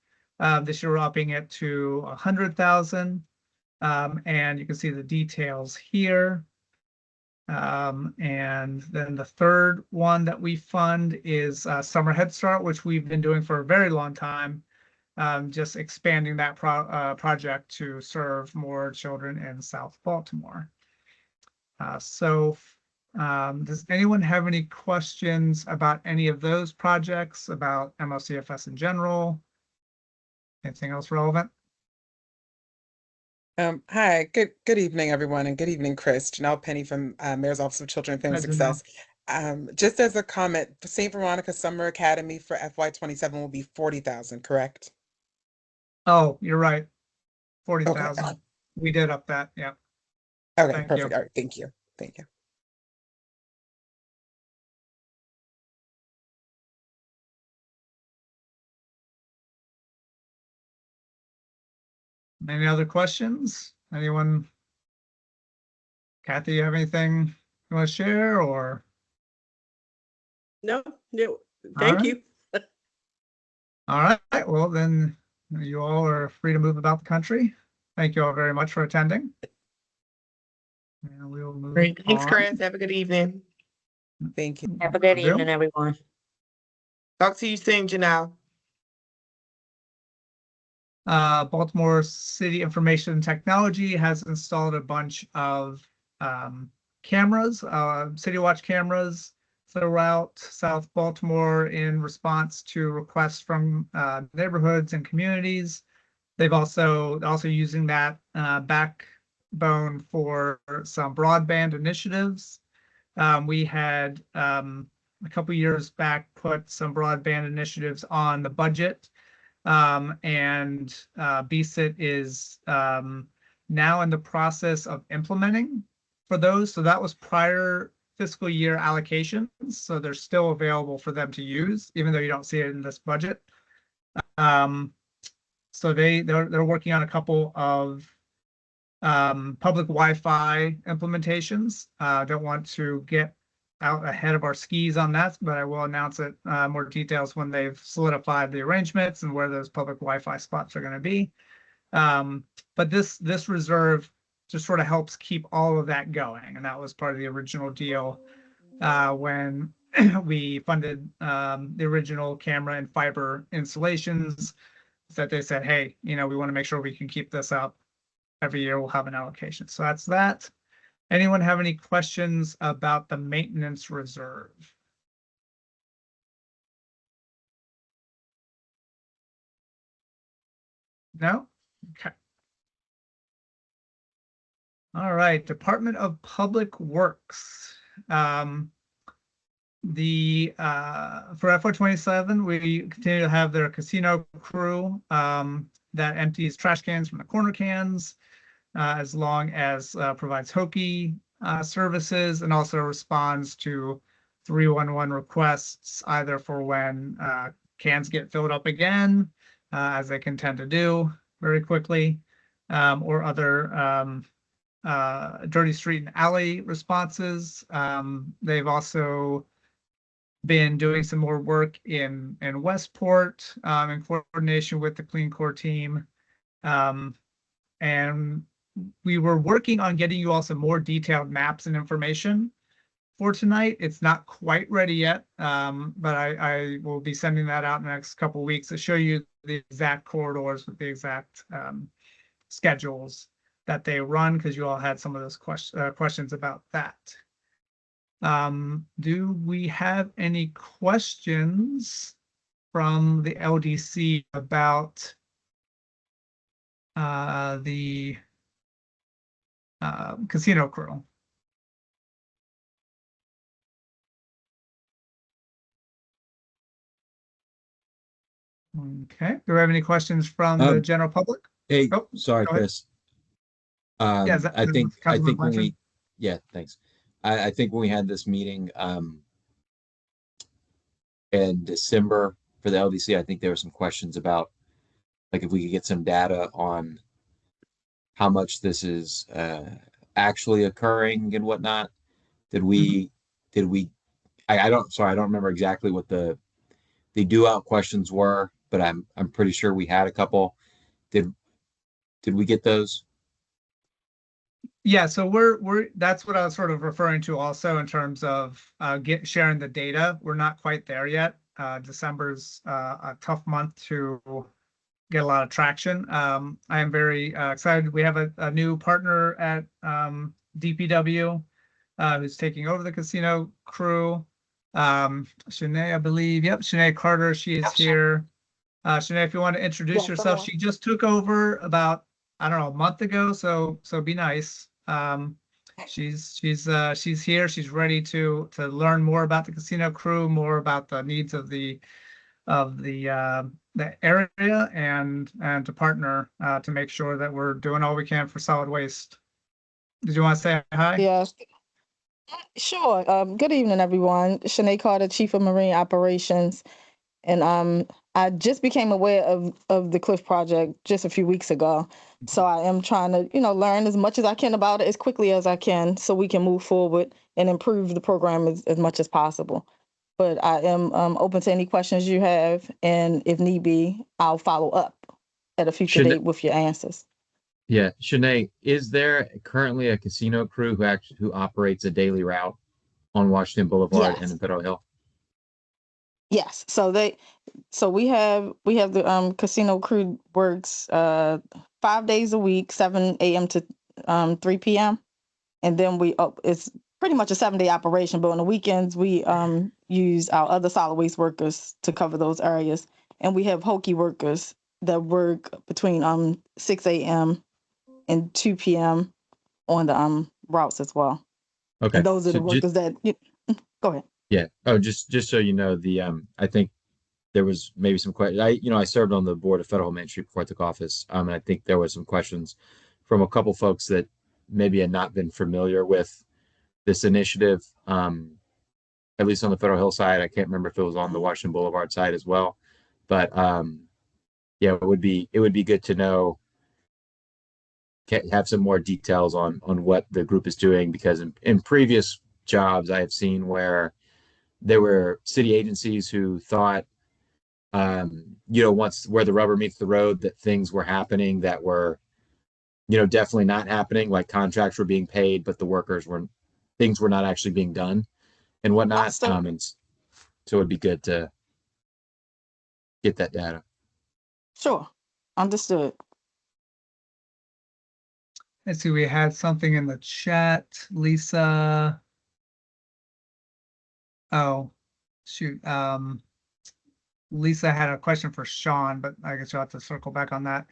This year we're upping it to 100,000. And you can see the details here. And then the third one that we fund is Summer Head Start, which we've been doing for a very long time. Just expanding that project to serve more children in South Baltimore. Does anyone have any questions about any of those projects, about MOCFS in general? Anything else relevant? Hi, good evening, everyone, and good evening, Chris. Janelle Penny from Mayor's Office of Children and Family Hi, Success. Just as a comment, St. Veronica Summer Academy for FY27 will be 40,000, correct? Oh, you're right. Okay. 40,000. We did up that. Yeah. Okay, Thank perfect. you. All right, thank you. Thank you. Any other questions? Anyone? Kathy, you have anything you want to share or? No, no, All thank right. you. All right. Well, then you all are free to move about the country. Thank you all very much for attending. And we'll move Great. Thanks, on. Chris. Have a good evening. Thank you. Have a good Will do. evening, everyone. Talk to you soon, Janelle. Baltimore City Information Technology has installed a bunch of cameras, City Watch cameras throughout South Baltimore in response to requests from neighborhoods and communities. They've also using that backbone for some broadband initiatives. We had a couple years back put some broadband initiatives on the budget. And BSIT is now in the process of implementing for those. So that was prior fiscal year allocations. So they're still available for them to use, even though you don't see it in this budget. So they're working on a couple of public Wi-Fi implementations. Don't want to get out ahead of our skis on that, but I will announce it more details when they've solidified the arrangements and where those public Wi-Fi spots are going to be. But this reserve just sort of helps keep all of that going, and that was part of the original deal when we funded the original camera and fiber installations. That they said, hey, we want to make sure we can keep this up. Every year we'll have an allocation. So that's that. Anyone have any questions about the maintenance reserve? No? Okay. All right, Department of Public Works. For FY27, we continue to have their casino crew that empties trash cans from the corner cans, as long as provides hokey services and also responds to 311 requests, either for when cans get filled up again, as they can tend to do very quickly, or other dirty street and alley responses. They've also been doing some more work in Westport in coordination with the Clean Core team. And we were working on getting you all some more detailed maps and information for tonight. It's not quite ready yet, but I will be sending that out in the next couple of weeks to show you the exact corridors with the exact schedules that they run, because you all had some of those questions about that. Do we have any questions from the LDC about the casino crew? Okay. Do we have any questions from the general public? Hey, Oh, sorry, go ahead. Chris. Yeah, I think Councilman when Blanchard? thanks. I think when we had this meeting in December for the LDC, I think there were some questions about Like if we could get some data on how much this is actually occurring and whatnot. Did we did we I don't sorry, I don't remember exactly what the due out questions were, but I'm pretty sure we had a couple. Did did we get those? Yeah, so we're that's what I was sort of referring to also in terms of sharing the data. We're not quite there yet. December's a tough month to get a lot of traction. I am very excited. We have a new partner at DPW who's taking over the casino crew. Shanae, I believe. Yep, Shanae Carter. She is here. Shanae, if you want to introduce yourself, she just took over about, I don't know, a month ago. So be nice. She's here. She's ready to learn more about the casino crew, more about the needs of the area, and to partner to make sure that we're doing all we can for solid waste. Did you want to say hi? Yes, sure. Good evening, everyone. Shanae Carter, Chief of Marine Operations. And I just became aware of the CLIF project just a few weeks ago. So I am trying to, learn as much as I can about it as quickly as I can so we can move forward and improve the program as much as possible. But I am open to any questions you have. And if need be, I'll follow up at a future date with your answers. Yeah, Shanae, is there currently a casino crew who operates a daily route on Washington Boulevard and in Federal Hill? Yes. So we have the casino crew works 5 days a week, 7 a.m. to 3 p.m. And then it's pretty much a 7-day operation, but on the weekends we use our other solid waste workers to cover those areas. And we have hokey workers that work between 6 a.m. and 2 p.m. on the routes as well. Okay. And those are the workers that go ahead. Yeah. Oh, just so you know, I think there was maybe some questions. I served on the board of Federal Main Street before I took office. And I think there was some questions from a couple folks that maybe had not been familiar with this initiative. At least on the Federal Hill side. I can't remember if it was on the Washington Boulevard side as well. But yeah, it would be good to know, have some more details on what the group is doing, because in previous jobs I have seen where there were city agencies who thought, once where the rubber meets the road, that things were happening that were, definitely not happening, like contracts were being paid, but things were not actually being done and whatnot. And so it'd be good to get that data. Sure. Understood. Let's see, we had something in the chat. Lisa. Oh, shoot. Lisa had a question for Sean, but I guess you'll have to circle back on that.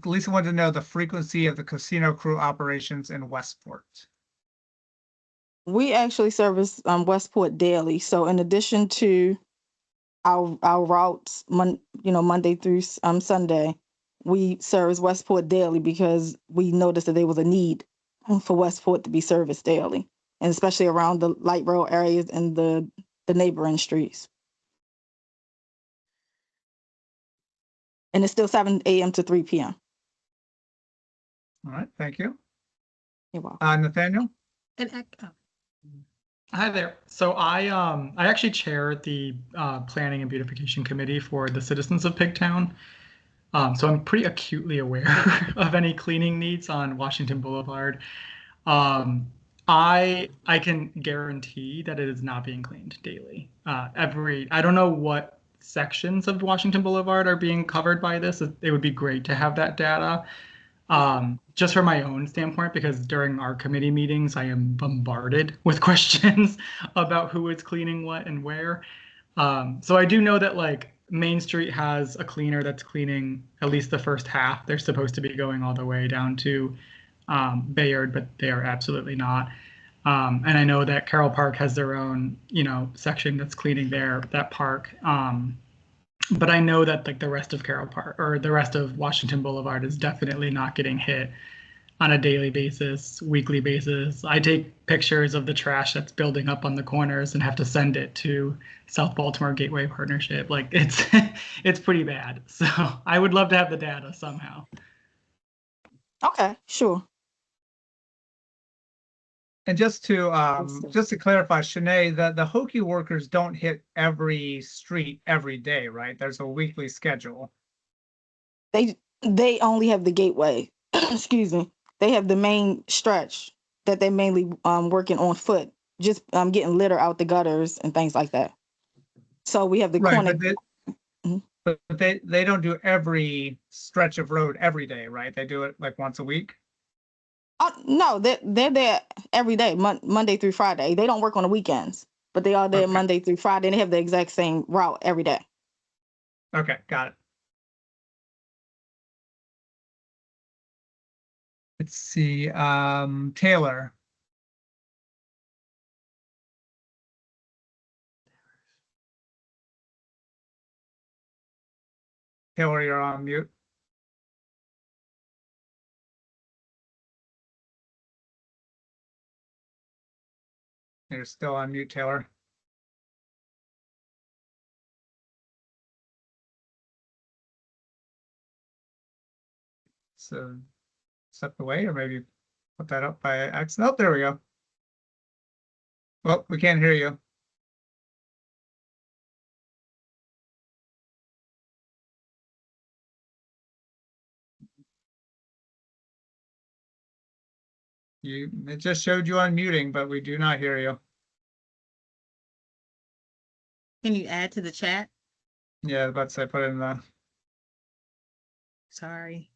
Lisa wanted to know the frequency of the casino crew operations in Westport. We actually service Westport daily. So in addition to our routes, Monday through Sunday, we service Westport daily because we noticed that there was a need for Westport to be serviced daily, and especially around the light rail areas and the neighboring streets. And it's still 7 a.m. to 3 p.m. All right, thank you. You're welcome. Nathaniel? Hi there. So I actually chair the Planning and Beautification Committee for the citizens of Pigtown. So I'm pretty acutely aware of any cleaning needs on Washington Boulevard. I can guarantee that it is not being cleaned daily. I don't know what sections of Washington Boulevard are being covered by this. It would be great to have that data. Just from my own standpoint, because during our committee meetings, I am bombarded with questions about who is cleaning what and where. So I do know that like Main Street has a cleaner that's cleaning at least the first half. They're supposed to be going all the way down to Bayard, but they are absolutely not. And I know that Carroll Park has their own, section that's cleaning that park. But I know that like the rest of Carroll Park or the rest of Washington Boulevard is definitely not getting hit. on a daily basis, weekly basis. I take pictures of the trash that's building up on the corners and have to send it to South Baltimore Gateway Partnership. Like it's it's pretty bad. So I would love to have the data somehow. Okay, sure. And just to clarify, Shanae, the Hokie workers don't hit every street every day, right? There's a weekly schedule. They only have the gateway. Excuse me. They have the main stretch that they're mainly working on foot, just getting litter out the gutters and things like that. So we have the Right, corner. but they don't do every stretch of road every day, right? They do it like once a week. No, they're there every day, Monday through Friday. They don't work on the weekends, but they are there Okay. Monday through Friday, and they have the exact same route every day. Okay, got it. Let's see, Taylor. Taylor, you're on mute. You're still on mute, Taylor. So step away, or maybe put that up by accident. Oh, there we go. Well, we can't hear you. It just showed you unmuting, but we do not hear you. Can you add to the chat? Yeah, I was about to say put it in the. Sorry.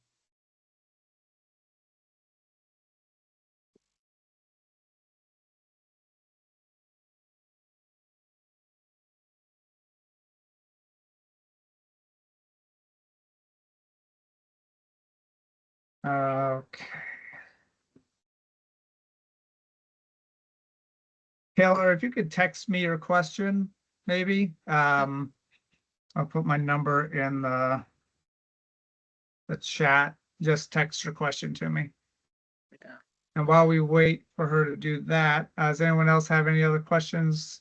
Okay. Taylor, if you could text me your question, maybe. I'll put my number in the chat. Just text your question to me. And while we wait for her to do that, does anyone else have any other questions?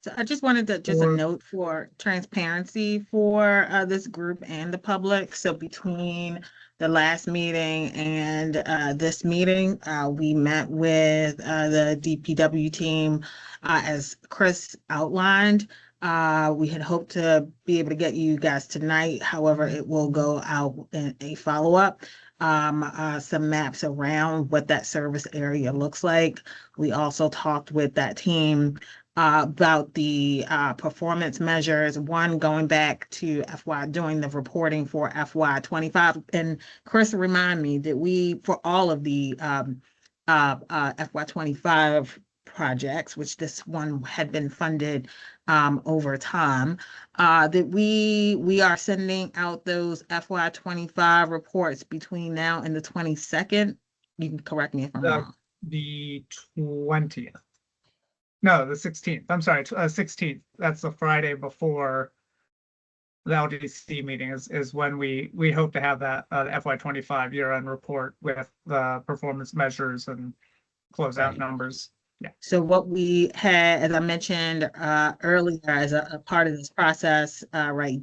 So I just wanted to just a note for transparency for this group and the public. So between the last meeting and this meeting, we met with the DPW team as Chris outlined. We had hoped to be able to get you guys tonight. However, it will go out in a follow-up. Some maps around what that service area looks like. We also talked with that team about the performance measures, one going back to doing the reporting for FY25. And Chris, remind me, that we, for all of the FY25 projects, which this one had been funded over time, that we are sending out those FY25 reports between now and the 22nd. You can correct me if I'm wrong. The 20th. No, the 16th. I'm sorry, 16th. That's the Friday before the LDC meeting is when we hope to have that FY25 year-end report with the performance measures and closeout numbers. Yeah. So what we had, as I mentioned earlier, as a part of this process, right,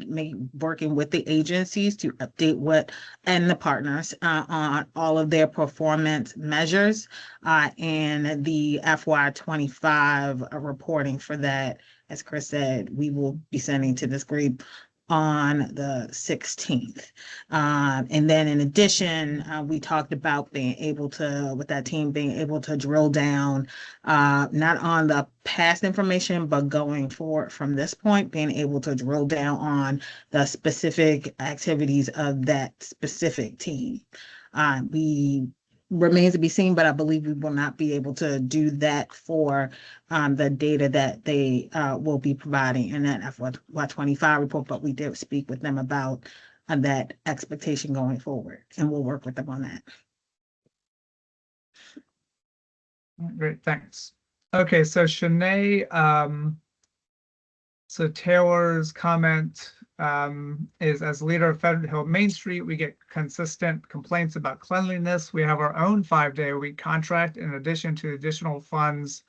working with the agencies to update and the partners on all of their performance measures and the FY25 reporting for that. As Chris said, we will be sending to this group on the 16th. And then in addition, we talked about being able to, with that team, being able to drill down, not on the past information, but going forward from this point, being able to drill down on the specific activities of that specific team. We remains to be seen, but I believe we will not be able to do that for the data that they will be providing in that FY25 report, but we did speak with them about that expectation going forward, and we'll work with them on that. Great, thanks. Okay, so Shanae, so Taylor's comment is as leader of Federal Hill Main Street, we get consistent complaints about cleanliness. We have our own 5-day-a-week contract in addition to additional funds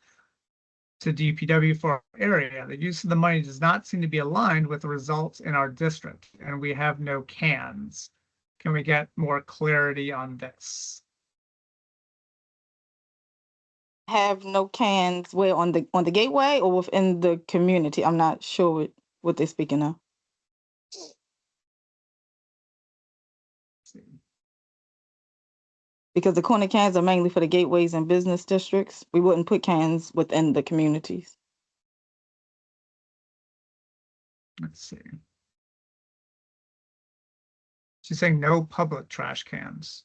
to DPW for our area. The use of the money does not seem to be aligned with the results in our district, and we have no cans. Can we get more clarity on this? Have no cans where on the gateway or within the community? I'm not sure what they're speaking of. Because the corner cans are mainly for the gateways and business districts. We wouldn't put cans within the communities. Let's see. She's saying no public trash cans.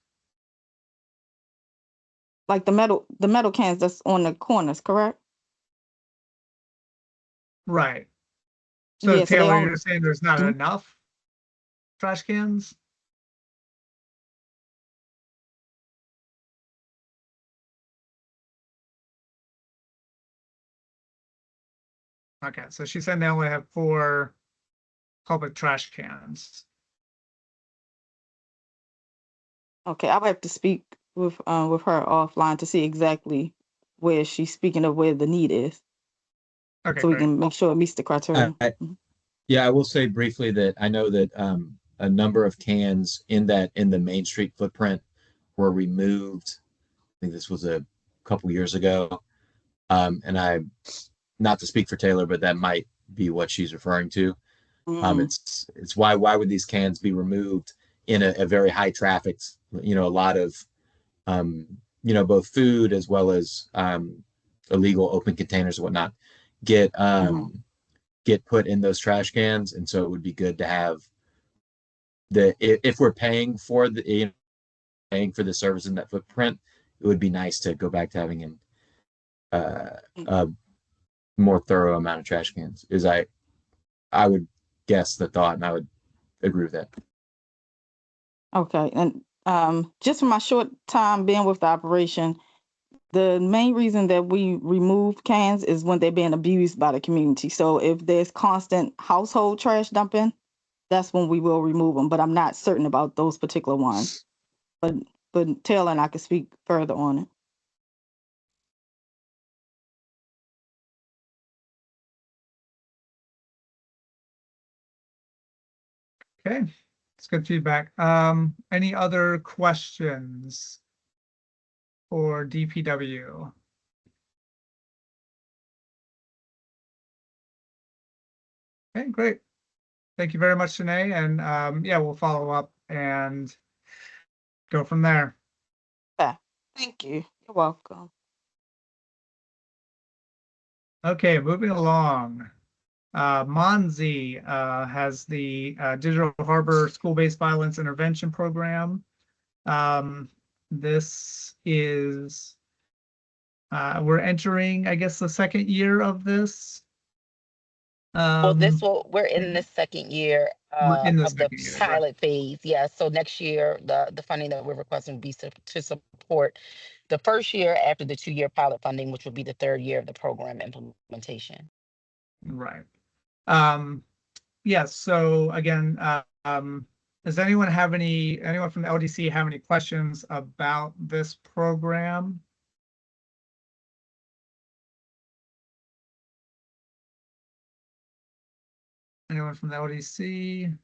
Like the metal cans that's on the corners, correct? Right. So Yeah, so they Taylor, only- you're saying there's not Mhm. enough trash cans? Okay, so she's saying they only have 4 public trash cans. Okay, I would have to speak with her offline to see exactly where she's speaking of where the need is. Okay, So we great. can make sure it meets the criteria. Yeah, I will say briefly that I know that a number of cans in the Main Street footprint were removed. I think this was a couple years ago. And I, not to speak for Taylor, but that might be what she's referring to. It's why would these cans be removed in a very high trafficked, a lot of, both food as well as illegal open containers and whatnot get put in those trash cans. And so it would be good to have if we're paying for the service in that footprint, it would be nice to go back to having a more thorough amount of trash cans. I would guess the thought, and I would agree with that. Okay, and just for my short time being with the operation, the main reason that we remove cans is when they're being abused by the community. So if there's constant household trash dumping, that's when we will remove them. But I'm not certain about those particular ones. But Taylor and I could speak further on it. Okay, it's good feedback. Any other questions for DPW? Okay, great. Thank you very much, Shanae. And yeah, we'll follow up and go from there. Yeah, thank you. You're welcome. Okay, moving along. Monzi has the Digital Harbor School-Based Violence Intervention Program. This is, we're entering, I guess, the second year of this. We're in the second year in the of the second year, right. pilot phase. Yeah, so next year, the funding that we're requesting would be to support the first year after the 2-year pilot funding, which would be the 3rd year of the program implementation. Right. Yes, so again, does anyone from the LDC have any questions about this program? Anyone from the LDC?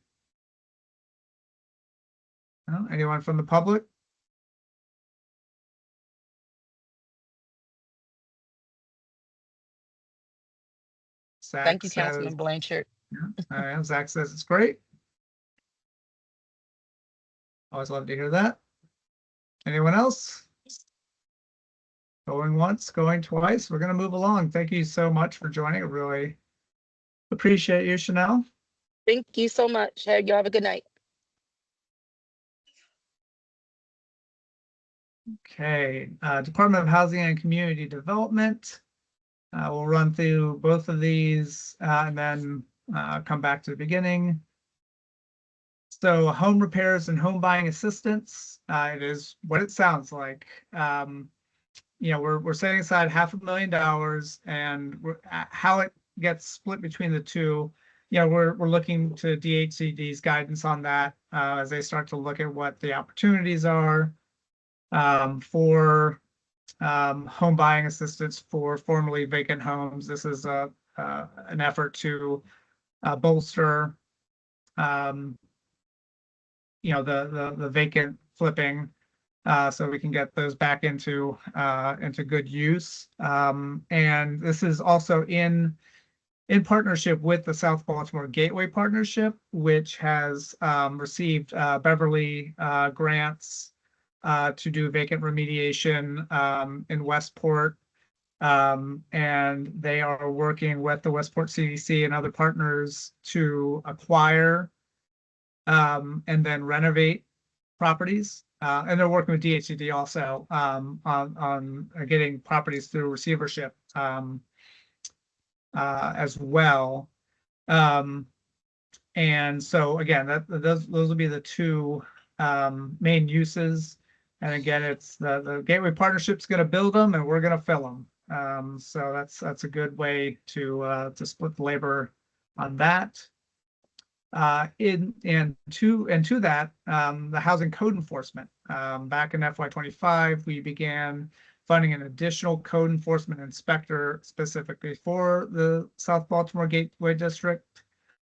No? Anyone from the public? Thank you, Councilman Blanchard. Zach says it's great. Always love to hear that. Anyone else? Going once, going twice. We're going to move along. Thank you so much for joining. I really appreciate you, Chanel. Thank you so much. You have a good night. Okay, Department of Housing and Community Development. We'll run through both of these and then come back to the beginning. So home repairs and home buying assistance, it is what it sounds like. We're setting aside $500,000, and how it gets split between the two, we're looking to DHCD's guidance on that as they start to look at what the opportunities are for home buying assistance for formerly vacant homes. This is an effort to bolster the vacant flipping, so we can get those back into good use. And this is also in partnership with the South Baltimore Gateway Partnership, which has received Beverly grants to do vacant remediation in Westport. And they are working with the Westport CDC and other partners to acquire and then renovate properties. And they're working with DHCD also on getting properties through receivership as well. And so again, those will be the two main uses. And again, it's the Gateway Partnership's going to build them, and we're going to fill them. So that's a good way to split the labor on that. To that, the housing code enforcement. Back in FY25, we began funding an additional code enforcement inspector specifically for the South Baltimore Gateway District,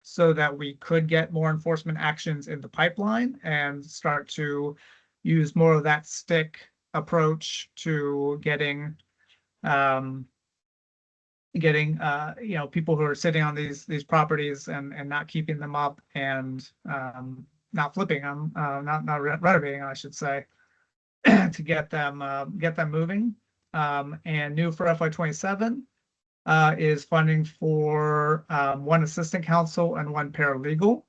so that we could get more enforcement actions in the pipeline and start to use more of that stick approach to getting people who are sitting on these properties and not keeping them up and not flipping them, not renovating, I should say, to get them moving. And new for FY27 is funding for one assistant counsel and one paralegal.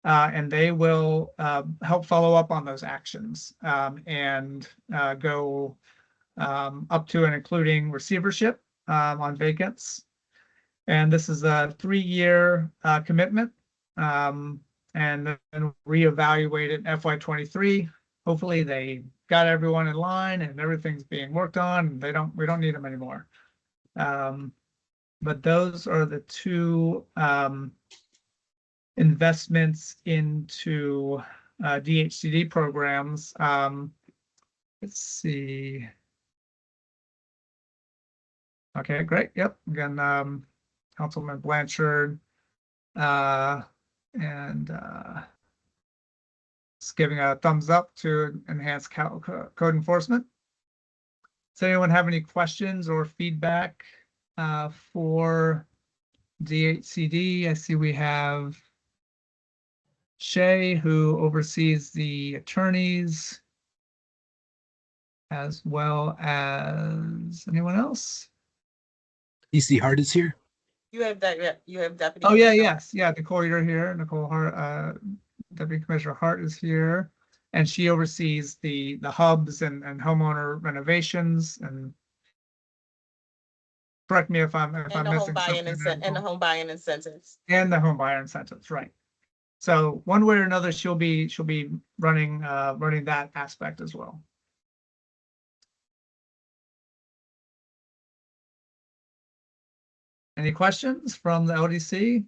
And they will help follow up on those actions and go up to and including receivership on vacants. And this is a 3-year commitment, and then reevaluate it in FY23. Hopefully they got everyone in line and everything's being worked on, and we don't need them anymore. But those are the two investments into DHCD programs. Let's see. Okay, great. Yep. Again, Councilman Blanchard and just giving a thumbs up to enhance code enforcement. Does anyone have any questions or feedback for DHCD? I see we have Shay, who oversees the attorneys, as well as anyone else. DC Hart is here. You have that. You have Deputy. Oh yeah, yes, yeah. Nicole, you're here. Nicole Hart, Deputy Commissioner Hart is here, and she oversees the hubs and homeowner renovations. And correct me if I'm missing something. And the home buying incentives. And the home buyer incentives, right? So one way or another, she'll be running that aspect as well. Any questions from the LDC?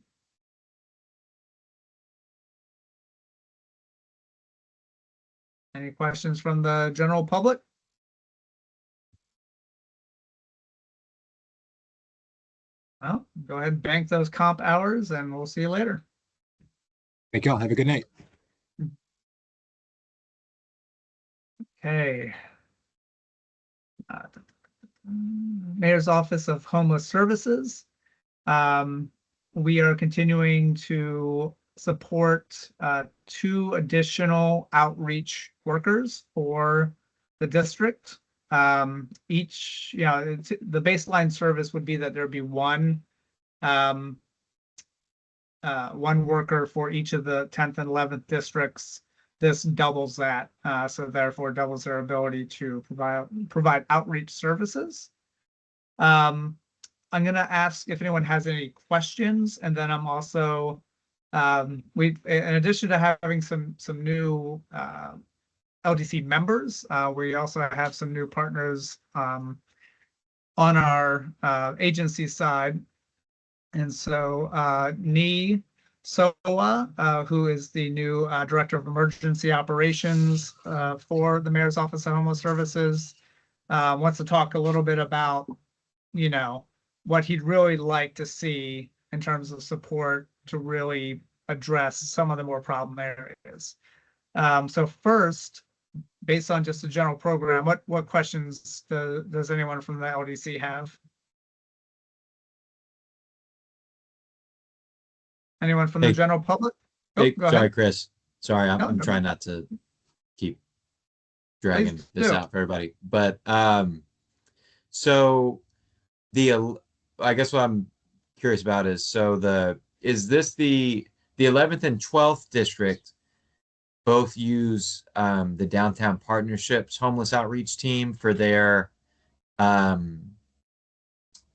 Any questions from the general public? Well, go ahead and bank those comp hours and we'll see you later. Thank y'all. Have a good night. Okay. Mayor's Office of Homeless Services. We are continuing to support 2 additional outreach workers for the district. Each, the baseline service would be that there'd be one worker for each of the 10th and 11th districts. This doubles that, so therefore doubles their ability to provide outreach services. I'm going to ask if anyone has any questions, and then I'm also in addition to having some new LDC members, we also have some new partners on our agency side. And so NE Soa, who is the new Director of Emergency Operations for the Mayor's Office of Homeless Services. Wants to talk a little bit about, you know, what he'd really like to see in terms of support to really address some of the more problem areas. So first, based on just a general program, what questions does anyone from the LDC have? Anyone from the Hey. general public? Hey, Go sorry, ahead. Chris. Sorry, No, I'm no. trying not to keep dragging Please this do. out for everybody. But so I guess what I'm curious about is is this the 11th and 12th district both use the Downtown Partnerships Homeless Outreach Team for their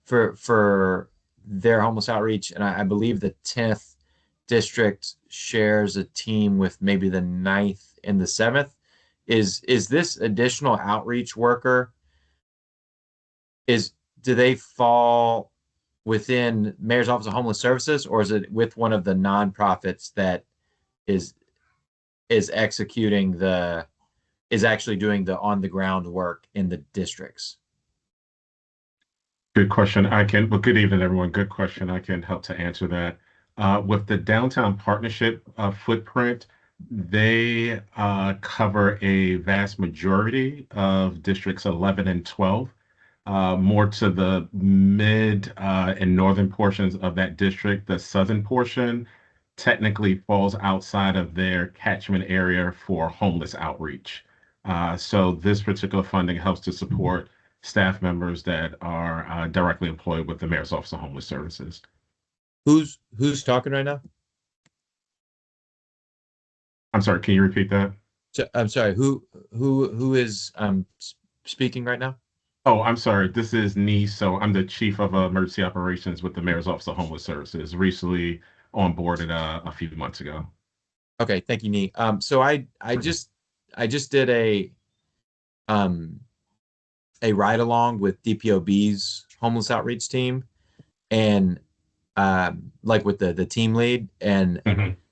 for their homeless outreach, and I believe the 10th district shares a team with maybe the 9th and the 7th. Is this additional outreach worker, do they fall within Mayor's Office of Homeless Services, or is it with one of the nonprofits that is actually doing the on the ground work in the districts? Good question. Well, good evening, everyone. Good question. I can help to answer that. With the downtown partnership footprint, they cover a vast majority of districts 11 and 12. More to the mid and northern portions of that district. The southern portion technically falls outside of their catchment area for homeless outreach. So this particular funding helps to support staff members that are directly employed with the Mayor's Office of Homeless Services. Who's talking right now? I'm sorry, can you repeat that? I'm sorry, who is speaking right now? Oh, I'm sorry. This is Nee. So I'm the Chief of Emergency Operations with the Mayor's Office of Homeless Services, recently onboarded a few months ago. Okay, thank you, Nee. So I just did a ride along with DPOB's homeless outreach team, and like with the team lead and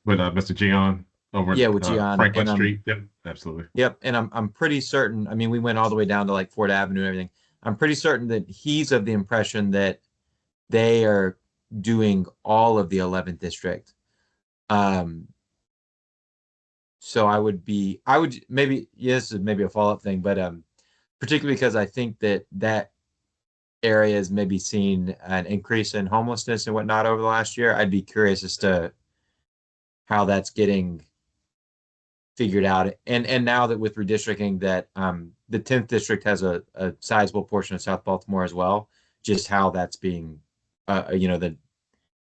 with Mr. Gian over with Gian Franklin and, Street. Yep, absolutely. Yep, and I'm pretty certain. I mean, we went all the way down to like Ford Avenue and everything. I'm pretty certain that he's of the impression that they are doing all of the 11th district. So I would maybe, yes, maybe a follow-up thing, but particularly because I think that area has maybe seen an increase in homelessness and whatnot over the last year. I'd be curious as to how that's getting figured out. And now that with redistricting that the 10th district has a sizable portion of South Baltimore as well, just how that's being, the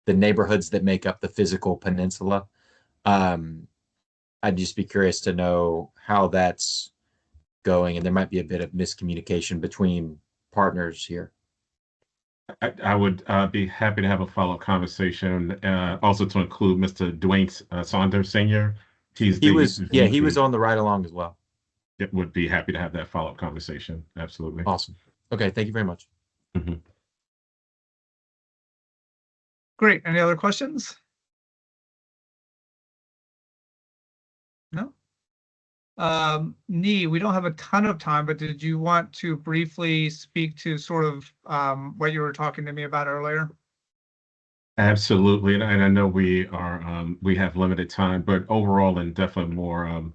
neighborhoods that make up the physical peninsula. I'd just be curious to know how that's going, and there might be a bit of miscommunication between partners here. I would be happy to have a follow-up conversation, also to include Mr. Dwayne Saunders Sr. He was on the ride along as well. It would be happy to have that follow-up conversation. Absolutely. Awesome. Okay, thank you very much. Great. Any other questions? No? Nee, we don't have a ton of time, but did you want to briefly speak to sort of what you were talking to me about earlier? Absolutely, and I know we have limited time, but overall, and definitely more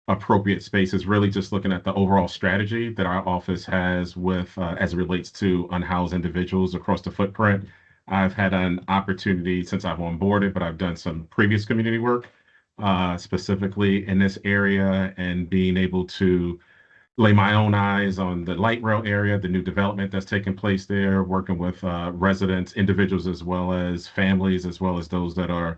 appropriate space is really just looking at the overall strategy that our office has with as it relates to unhoused individuals across the footprint. I've had an opportunity since I've onboarded, but I've done some previous community work specifically in this area, and being able to lay my own eyes on the light rail area, the new development that's taking place there, working with residents, individuals, as well as families, as well as those that are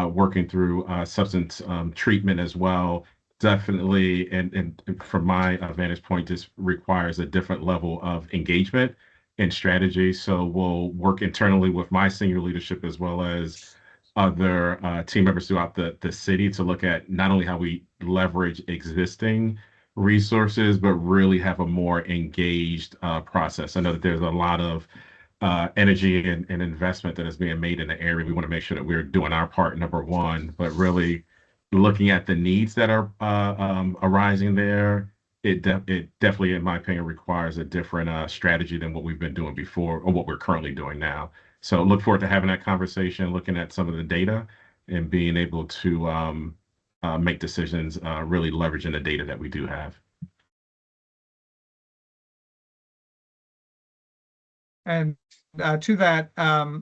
working through substance treatment as well. Definitely, and from my vantage point, this requires a different level of engagement and strategy. So we'll work internally with my senior leadership as well as other team members throughout the city to look at not only how we leverage existing resources, but really have a more engaged process. I know that there's a lot of energy and investment that is being made in the area. We want to make sure that we're doing our part, number one, but really looking at the needs that are arising there. It definitely, in my opinion, requires a different strategy than what we've been doing before or what we're currently doing now. So look forward to having that conversation, looking at some of the data and being able to make decisions, really leveraging the data that we do have. And to that,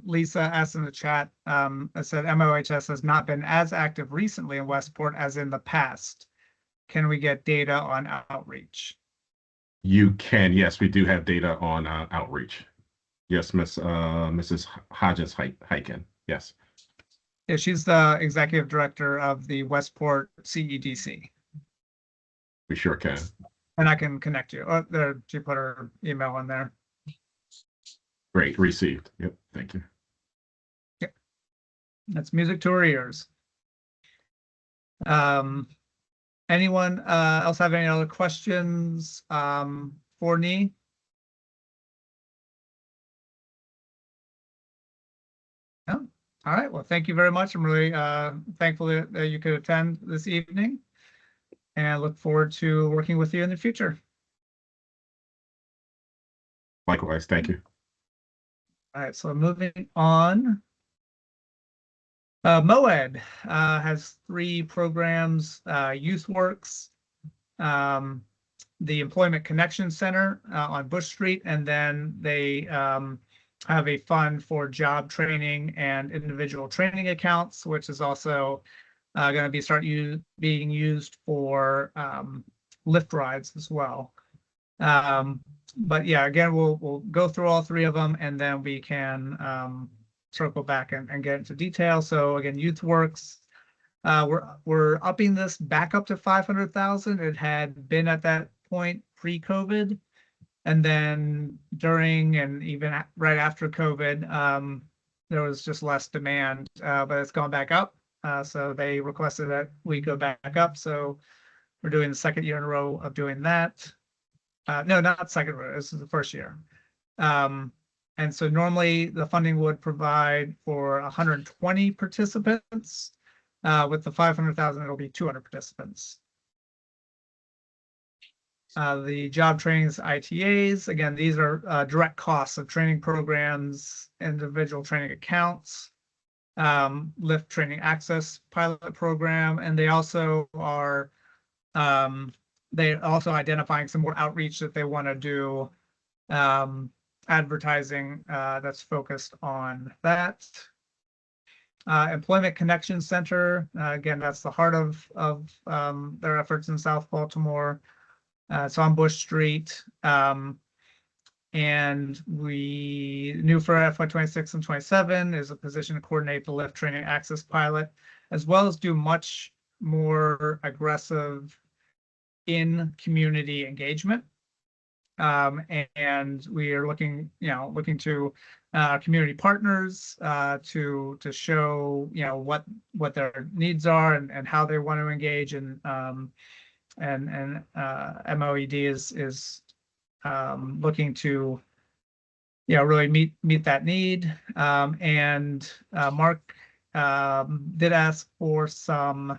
Lisa asked in the chat, I said MOHS has not been as active recently in Westport as in the past. Can we get data on outreach? You can, yes, we do have data on outreach. Yes, Mrs. Hodges Hyken. Yes. Yeah, she's the executive director of the Westport CEDC. We sure can. And I can connect you. Oh, there, she put her email in there. Great, received. Yep, thank you. Yep. That's music to our ears. Anyone else have any other questions for me? No? All right, well, thank you very much. I'm really thankful that you could attend this evening and look forward to working with you in the future. Likewise, thank you. All right, so moving on. MOED has 3 programs, YouthWorks, the Employment Connection Center on Bush Street, and then they have a fund for job training and individual training accounts, which is also going to be being used for Lyft rides as well. But yeah, again, we'll go through all 3 of them, and then we can circle back and get into detail. So again, YouthWorks, we're upping this back up to 500,000. It had been at that point pre-COVID, and then during and even right after COVID, there was just less demand, but it's gone back up. So they requested that we go back up. So we're doing the 2nd year in a row of doing that. No, not second row. This is the 1st year. And so normally the funding would provide for 120 participants. With the 500,000, it'll be 200 participants. The job trainings, ITAs, again, these are direct costs of training programs, individual training accounts, Lyft Training Access pilot program, and they also are identifying some more outreach that they want to do, advertising that's focused on that. Employment Connection Center, again, that's the heart of their efforts in South Baltimore. It's on Bush Street. And we knew for FY26 and 27 is a position to coordinate the Lyft Training Access pilot, as well as do much more aggressive in-community engagement. And we are looking to community partners to show what their needs are and how they want to engage, and MOED is looking to really meet that need. And Mark did ask for some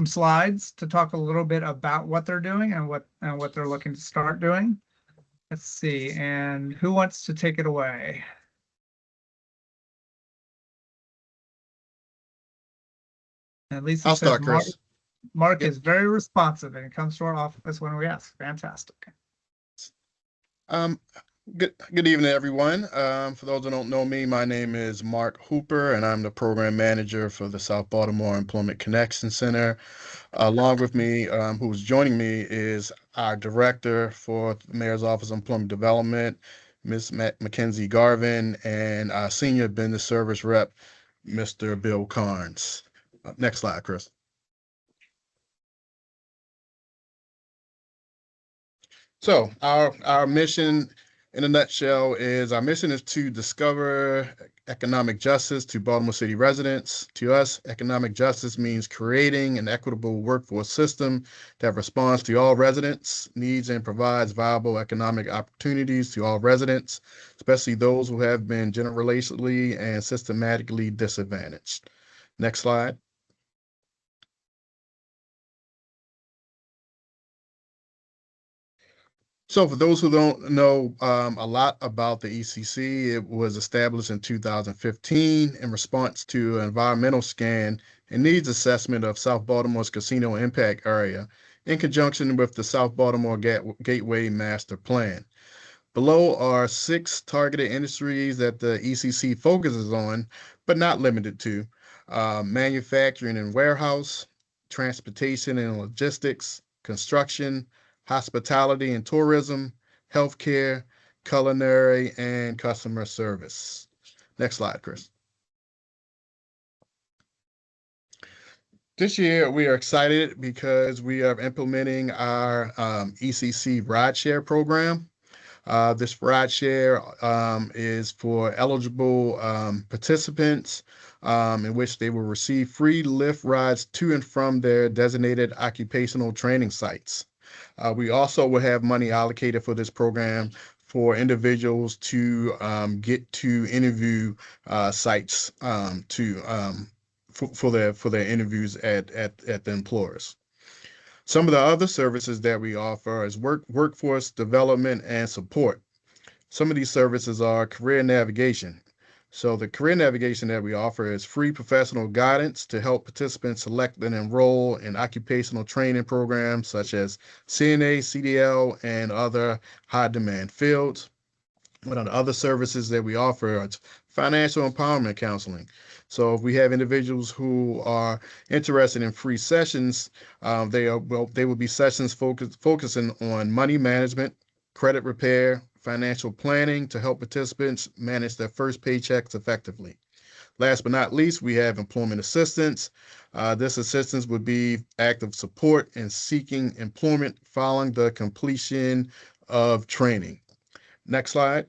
slides to talk a little bit about what they're doing and what they're looking to start doing. Let's see, and who wants to take it away? At least I'll start, Mark, Chris. Mark Yep. is very responsive and comes to our office when we ask. Fantastic. Good evening, everyone. For those who don't know me, my name is Mark Hooper, and I'm the program manager for the South Baltimore Employment Connection Center. Along with me, who's joining me, is our director for the Mayor's Office of Employment Development, Ms. Mackenzie Garvin, and our senior business service rep, Mr. Bill Carnes. Next slide, Chris. So our mission in a nutshell is our mission is to discover economic justice to Baltimore City residents. To us, economic justice means creating an equitable workforce system that responds to all residents' needs and provides viable economic opportunities to all residents, especially those who have been generationally and systematically disadvantaged. Next slide. So for those who don't know a lot about the ECC, it was established in 2015 in response to an environmental scan and needs assessment of South Baltimore's casino impact area in conjunction with the South Baltimore Gateway Master Plan. Below are 6 targeted industries that the ECC focuses on, but not limited to: manufacturing and warehouse, transportation and logistics, construction, hospitality and tourism, healthcare, culinary, and customer service. Next slide, Chris. This year, we are excited because we are implementing our ECC rideshare program. This rideshare is for eligible participants in which they will receive free Lyft rides to and from their designated occupational training sites. We also will have money allocated for this program for individuals to get to interview sites for their interviews at the employers. Some of the other services that we offer is workforce development and support. Some of these services are career navigation. So the career navigation that we offer is free professional guidance to help participants select and enroll in occupational training programs such as CNA, CDL, and other high demand fields. One of the other services that we offer is financial empowerment counseling. So if we have individuals who are interested in free sessions, they will be sessions focusing on money management, credit repair, financial planning to help participants manage their first paychecks effectively. Last but not least, we have employment assistance. This assistance would be active support in seeking employment following the completion of training. Next slide.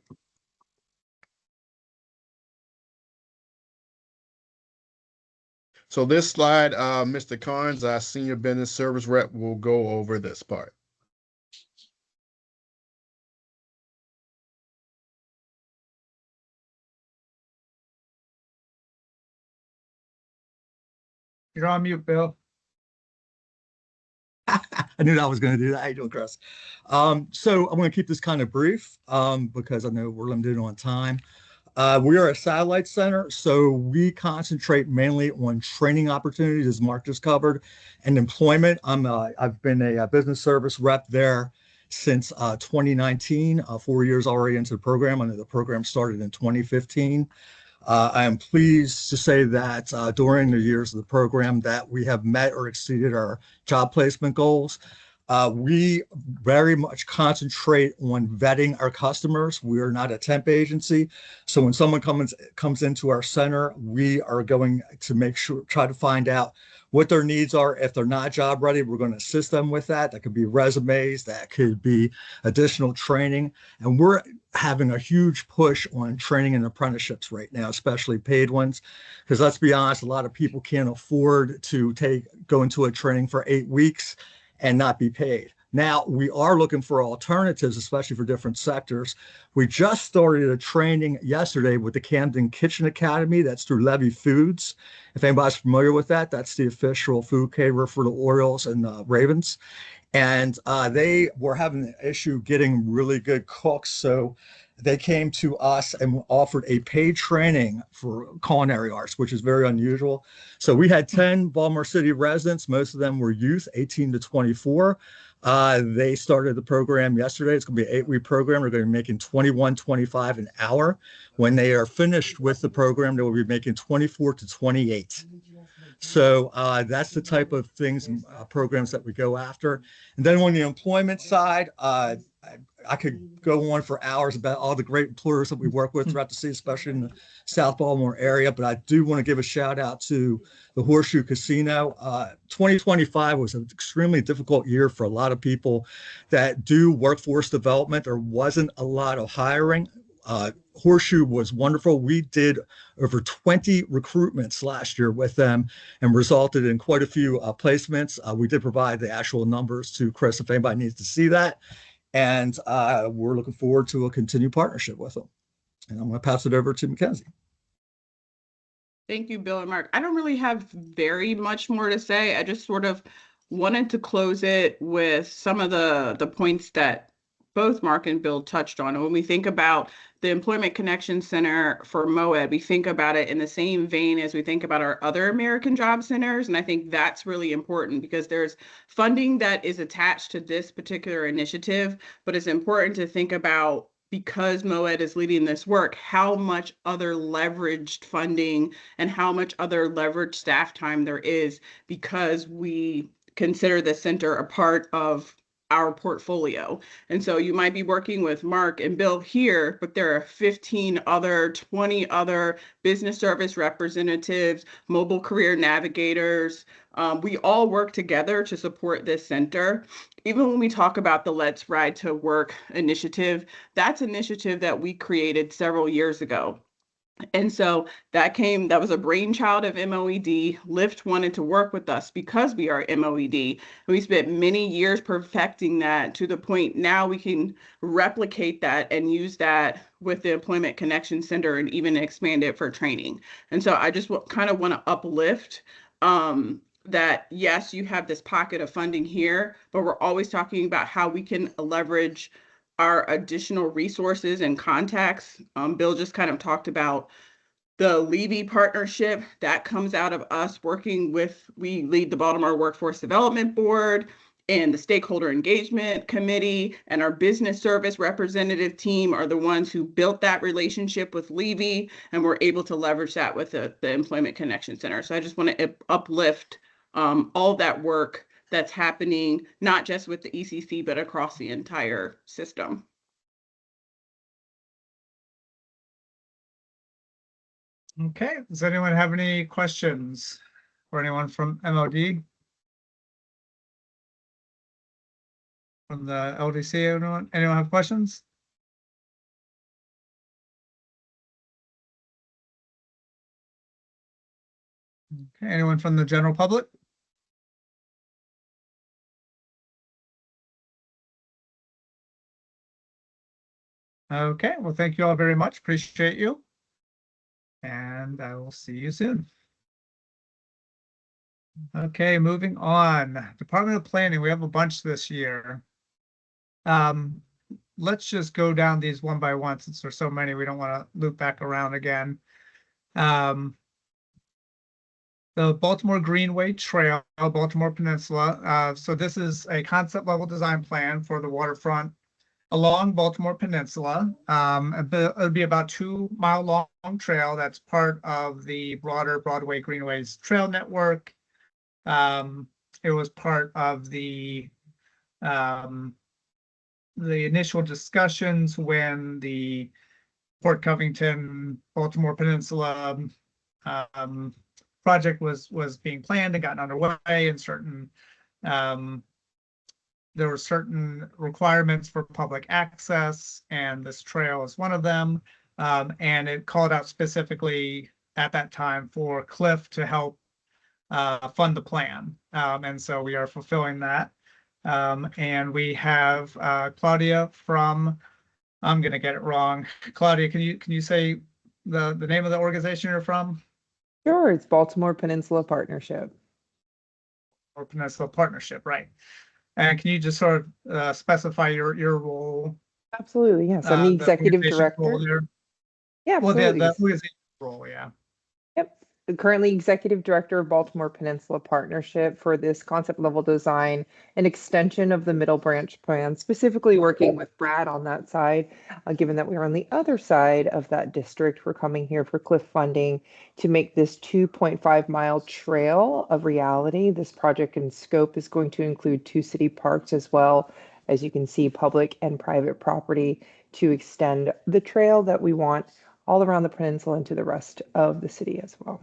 So this slide, Mr. Carnes, our senior business service rep, will go over this part. You're on mute, Bill. I knew I was going to do that. How you doing, Chris? So I'm going to keep this kind of brief because I know we're limited on time. We are a satellite center, so we concentrate mainly on training opportunities, as Mark just covered, and employment. I've been a business service rep there since 2019, 4 years already into the program. I know the program started in 2015. I am pleased to say that during the years of the program that we have met or exceeded our job placement goals. We very much concentrate on vetting our customers. We are not a temp agency. So when someone comes into our center, we are going to try to find out what their needs are. If they're not job ready, we're going to assist them with that. That could be resumes, that could be additional training. And we're having a huge push on training and apprenticeships right now, especially paid ones. Because let's be honest, a lot of people can't afford to go into a training for 8 weeks and not be paid. Now, we are looking for alternatives, especially for different sectors. We just started a training yesterday with the Camden Kitchen Academy. That's through Levy Foods. If anybody's familiar with that, that's the official food caterer for the Orioles and Ravens. And they were having an issue getting really good cooks. So they came to us and offered a paid training for culinary arts, which is very unusual. So we had 10 Baltimore City residents. Most of them were youth, 18 to 24. They started the program yesterday. It's going to be an 8-week program. They're going to be making $21.25 an hour. When they are finished with the program, they will be making $24 to $28. So that's the type of things and programs that we go after. And then on the employment side, I could go on for hours about all the great employers that we work with throughout the city, especially in the South Baltimore area. But I do want to give a shout out to the Horseshoe Casino. 2025 was an extremely difficult year for a lot of people that do workforce development. There wasn't a lot of hiring. Horseshoe was wonderful. We did over 20 recruitments last year with them and resulted in quite a few placements. We did provide the actual numbers to Chris if anybody needs to see that. And we're looking forward to a continued partnership with them. And I'm going to pass it over to Mackenzie. Thank you, Bill and Mark. I don't really have very much more to say. I just sort of wanted to close it with some of the points that both Mark and Bill touched on. When we think about the Employment Connection Center for MOED, we think about it in the same vein as we think about our other American Job Centers. And I think that's really important because there's funding that is attached to this particular initiative, but it's important to think about, because MOED is leading this work, how much other leveraged funding and how much other leveraged staff time there is, because we consider the center a part of our portfolio. And so you might be working with Mark and Bill here, but there are 15 other, 20 other business service representatives, mobile career navigators. We all work together to support this center. Even when we talk about the Let's Ride to Work initiative, that's an initiative that we created several years ago. And so that was a brainchild of MOED. Lyft wanted to work with us because we are MOED. We spent many years perfecting that to the point now we can replicate that and use that with the Employment Connection Center and even expand it for training. And so I just kind of want to uplift that, yes, you have this pocket of funding here, but we're always talking about how we can leverage our additional resources and contacts. Bill just kind of talked about the Levy partnership that comes out of us working with, we lead the Baltimore Workforce Development Board and the Stakeholder Engagement Committee, and our business service representative team are the ones who built that relationship with Levy, and we're able to leverage that with the Employment Connection Center. So I just want to uplift all that work that's happening, not just with the ECC, but across the entire system. Okay, does anyone have any questions for anyone from MOD? From the LDC, anyone have questions? Okay, anyone from the general public? Okay, well, thank you all very much. Appreciate you. And I will see you soon. Okay, moving on. Department of Planning, we have a bunch this year. Let's just go down these one by one since there's so many. We don't want to loop back around again. The Baltimore Greenway Trail, Baltimore Peninsula. So this is a concept level design plan for the waterfront along Baltimore Peninsula. It'll be about 2 mile long trail that's part of the broader Broadway Greenways Trail Network. It was part of the initial discussions when the Port Covington Baltimore Peninsula project was being planned and gotten underway, and certain there were certain requirements for public access, and this trail is one of them. And it called out specifically at that time for CLIF to help fund the plan. And so we are fulfilling that. And we have Claudia from, I'm going to get it wrong. Claudia, can you say the name of the organization you're from? Sure, it's Baltimore Peninsula Partnership. Or Peninsula Partnership, right. And can you just sort of specify your role? Absolutely, yes. I'm the executive director. Yeah, absolutely. Well, the organization role, yeah. Yep. Currently executive director of Baltimore Peninsula Partnership for this concept level design and extension of the Middle Branch plan, specifically working with Brad on that side. Given that we are on the other side of that district, we're coming here for CLIF funding to make this 2.5 mile trail of reality. This project in scope is going to include 2 city parks as well as you can see, public and private property to extend the trail that we want all around the peninsula and to the rest of the city as well.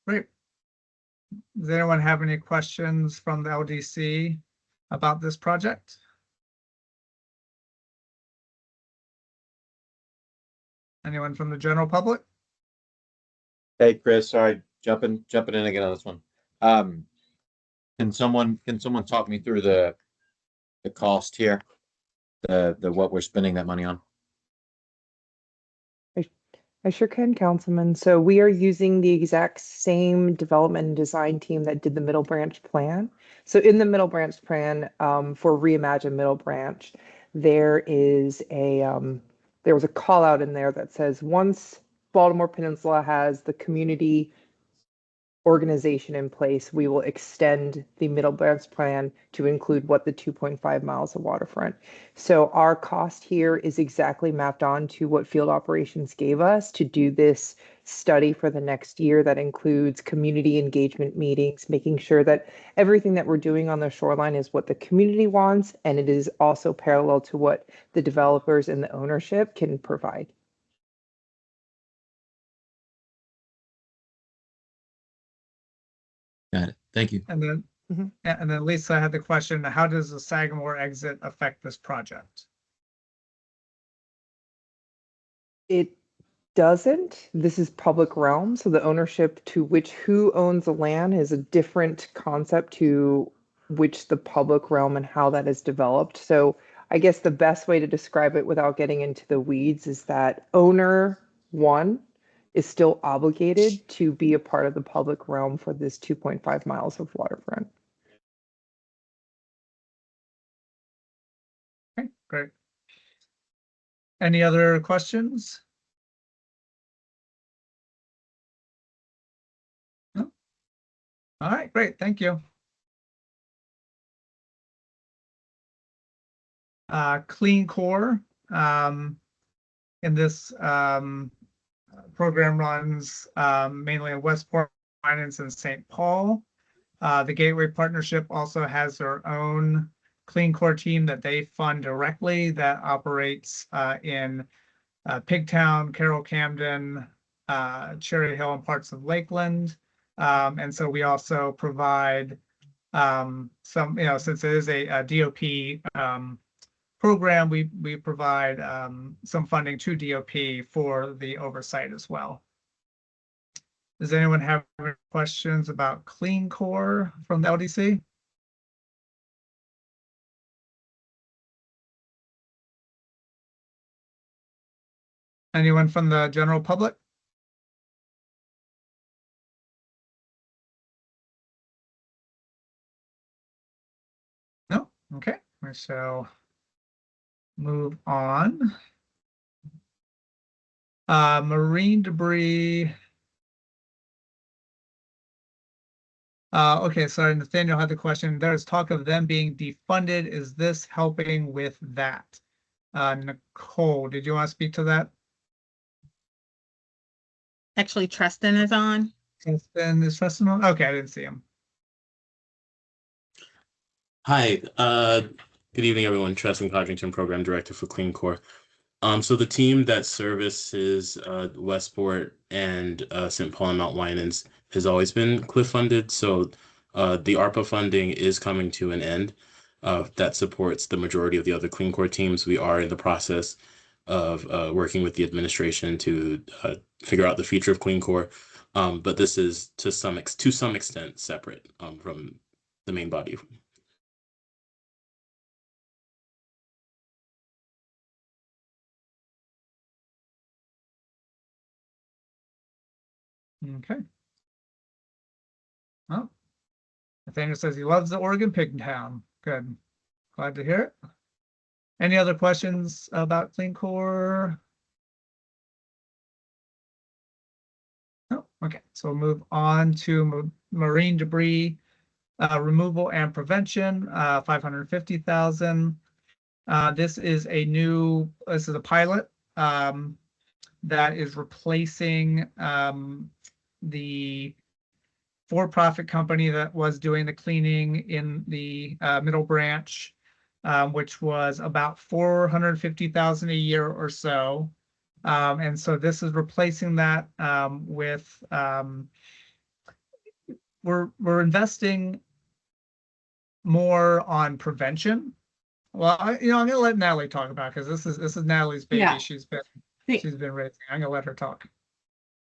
Great. Does anyone have any questions from the LDC about this project? Anyone from the general public? Hey, Chris, sorry, jumping in again on this one. Can someone talk me through the cost here? The what we're spending that money on? I sure can, Councilman. So we are using the exact same development and design team that did the Middle Branch plan. So in the Middle Branch plan, for Reimagine Middle Branch, there was a call out in there that says once Baltimore Peninsula has the community organization in place, we will extend the Middle Branch plan to include what the 2.5 miles of waterfront. So our cost here is exactly mapped on to what field operations gave us to do this study for the next year. That includes community engagement meetings, making sure that everything that we're doing on the shoreline is what the community wants, and it is also parallel to what the developers and the ownership can provide. Got it. Thank you. And then, and then Lisa had the question, how does the Sagamore exit affect this project? It doesn't. This is public realm, so the ownership to which who owns the land is a different concept to which the public realm and how that is developed. So I guess the best way to describe it without getting into the weeds is that owner one is still obligated to be a part of the public realm for this 2.5 miles of waterfront. Okay, great. Any other questions? No? All right, great, thank you. Clean Core, in this program runs mainly in Westport, Finance, and St. Paul. The Gateway Partnership also has their own Clean Core team that they fund directly that operates in Pigtown, Carroll Camden, Cherry Hill, and parts of Lakeland. And so we also provide some, since it is a DOP program, we provide some funding to DOP for the oversight as well. Does anyone have any questions about Clean Core from the LDC? Anyone from the general public? No? Okay, we shall move on. Marine debris. Okay, sorry, Nathaniel had the question. There's talk of them being defunded. Is this helping with that? Nicole, did you want to speak to that? Actually, Tristan is on. Tristan on? Okay, I didn't see him. Hi, good evening, everyone. Tristan Codrington, Program Director for Clean Core. So the team that services Westport and St. Paul and Mount Winans has always been CLIF funded. So the ARPA funding is coming to an end. That supports the majority of the other Clean Core teams. We are in the process of working with the administration to figure out the future of Clean Core. But this is to some extent separate from the main body. Okay. Oh, Nathaniel says he loves the Oregon Pigtown. Good. Glad to hear it. Any other questions about Clean Core? No. Okay. So we'll move on to marine debris removal and prevention, 550,000. This is a pilot that is replacing the for-profit company that was doing the cleaning in the Middle Branch, which was about 450,000 a year or so. And so this is replacing that with we're investing more on prevention. Well, I'm gonna let Natalie talk about, because this is Natalie's baby. Yeah. She's been raising. I'm gonna let her talk.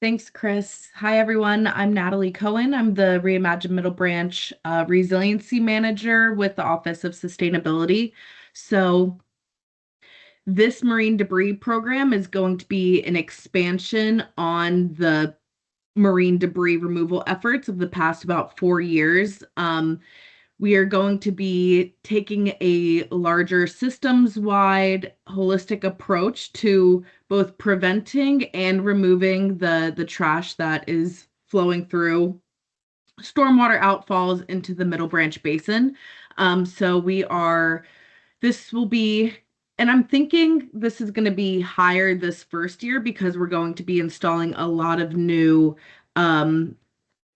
Thanks, Chris. Hi, everyone. I'm Natalie Cohen. I'm the Reimagine Middle Branch Resiliency Manager with the Office of Sustainability. So this marine debris program is going to be an expansion on the marine debris removal efforts of the past about 4 years. We are going to be taking a larger systems-wide holistic approach to both preventing and removing the trash that is flowing through stormwater outfalls into the Middle Branch Basin. This will be, and I'm thinking this is going to be higher this first year because we're going to be installing a lot of new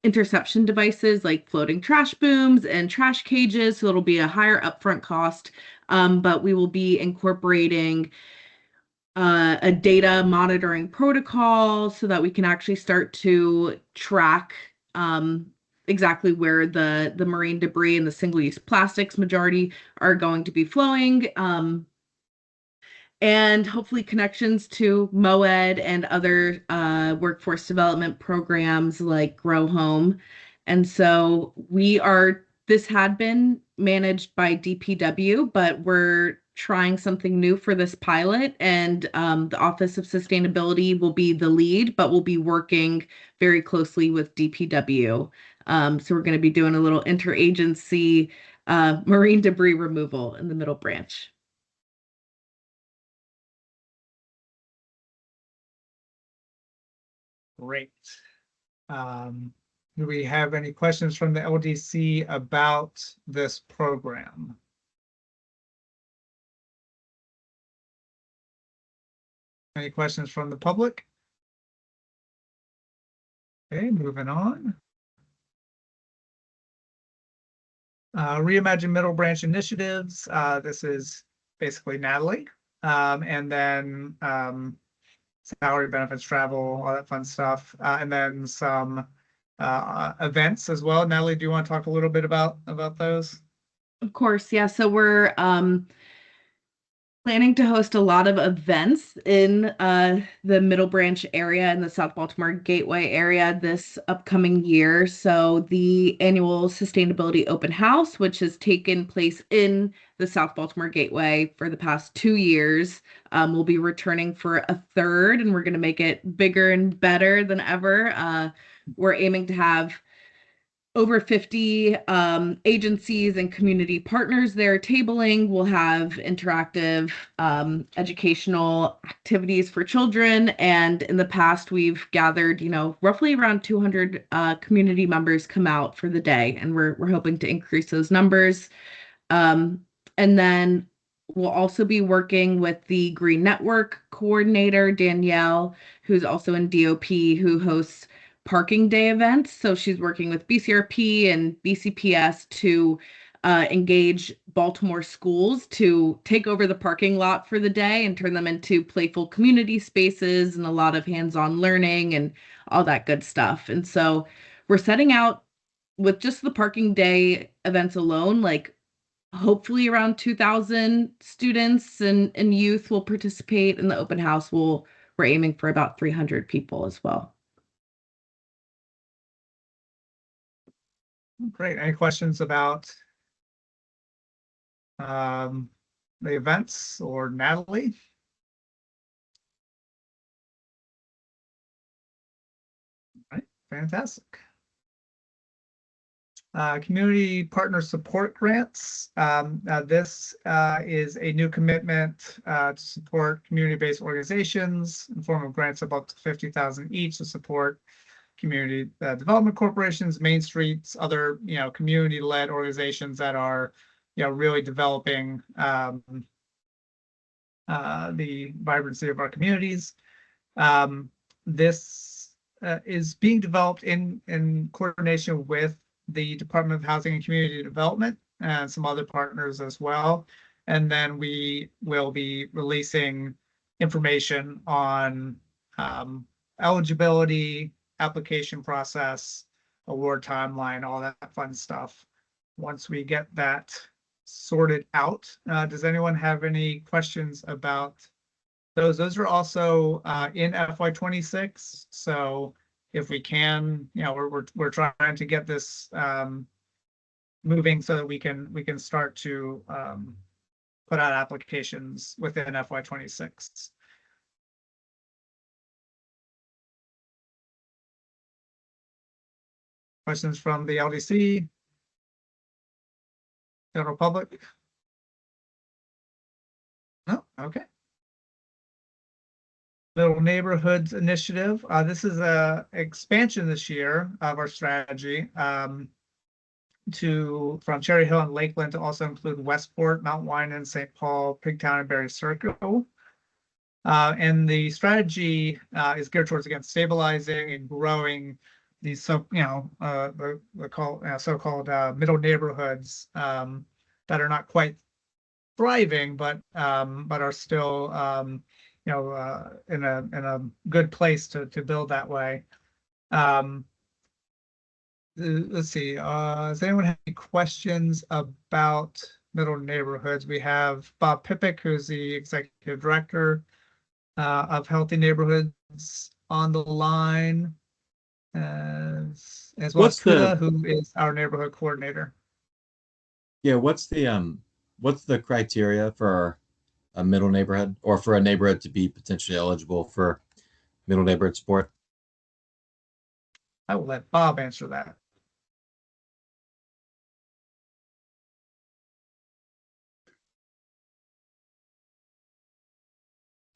interception devices like floating trash booms and trash cages. So it'll be a higher upfront cost, but we will be incorporating a data monitoring protocol so that we can actually start to track exactly where the marine debris and the single-use plastics majority are going to be flowing. And hopefully connections to MOED and other workforce development programs like Grow Home. And so this had been managed by DPW, but we're trying something new for this pilot, and the Office of Sustainability will be the lead, but we'll be working very closely with DPW. So we're going to be doing a little interagency marine debris removal in the Middle Branch. Great. Do we have any questions from the LDC about this program? Any questions from the public? Okay, moving on. Reimagine Middle Branch initiatives. This is basically Natalie. And then salary, benefits, travel, all that fun stuff. And then some events as well. Natalie, do you want to talk a little bit about those? Of course, yeah. So we're planning to host a lot of events in the Middle Branch area and the South Baltimore Gateway area this upcoming year. So the annual Sustainability Open House, which has taken place in the South Baltimore Gateway for the past 2 years, will be returning for a third, and we're going to make it bigger and better than ever. We're aiming to have over 50 agencies and community partners there tabling. We'll have interactive educational activities for children. And in the past, we've gathered, roughly around 200 community members come out for the day. And we're hoping to increase those numbers. And then we'll also be working with the Green Network coordinator, Danielle, who's also in DOP, who hosts parking day events. So she's working with BCRP and BCPS to engage Baltimore schools to take over the parking lot for the day and turn them into playful community spaces and a lot of hands-on learning and all that good stuff. And so we're setting out with just the parking day events alone, like hopefully around 2,000 students and youth will participate in the open house. We're aiming for about 300 people as well. Great. Any questions about the events or Natalie? All right, fantastic. Community partner support grants. This is a new commitment to support community-based organizations in form of grants of up to $50,000 each to support community development corporations, Main Streets, other community-led organizations that are really developing the vibrancy of our communities. This is being developed in coordination with the Department of Housing and Community Development and some other partners as well. And then we will be releasing information on eligibility, application process, award timeline, all that fun stuff. Once we get that sorted out, does anyone have any questions about those? Those are also in FY26. So if we can, we're trying to get this moving so that we can start to put out applications within FY26. Questions from the LDC, general public? No, okay. Little Neighborhoods Initiative. This is a expansion this year of our strategy from Cherry Hill and Lakeland to also include Westport, Mount Wine, St. Paul, Pigtown, and Berry Circle. And the strategy is geared towards, again, stabilizing and growing these so-called middle neighborhoods that are not quite thriving, but are still in a good place to build that way. Let's see. Does anyone have any questions about middle neighborhoods? We have Bob Pippick, who's the executive director of Healthy Neighborhoods, on the line, as well as Kuda, who is our neighborhood coordinator. Yeah, what's the criteria for a middle neighborhood, or for a neighborhood to be potentially eligible for middle neighborhood support? I will let Bob answer that.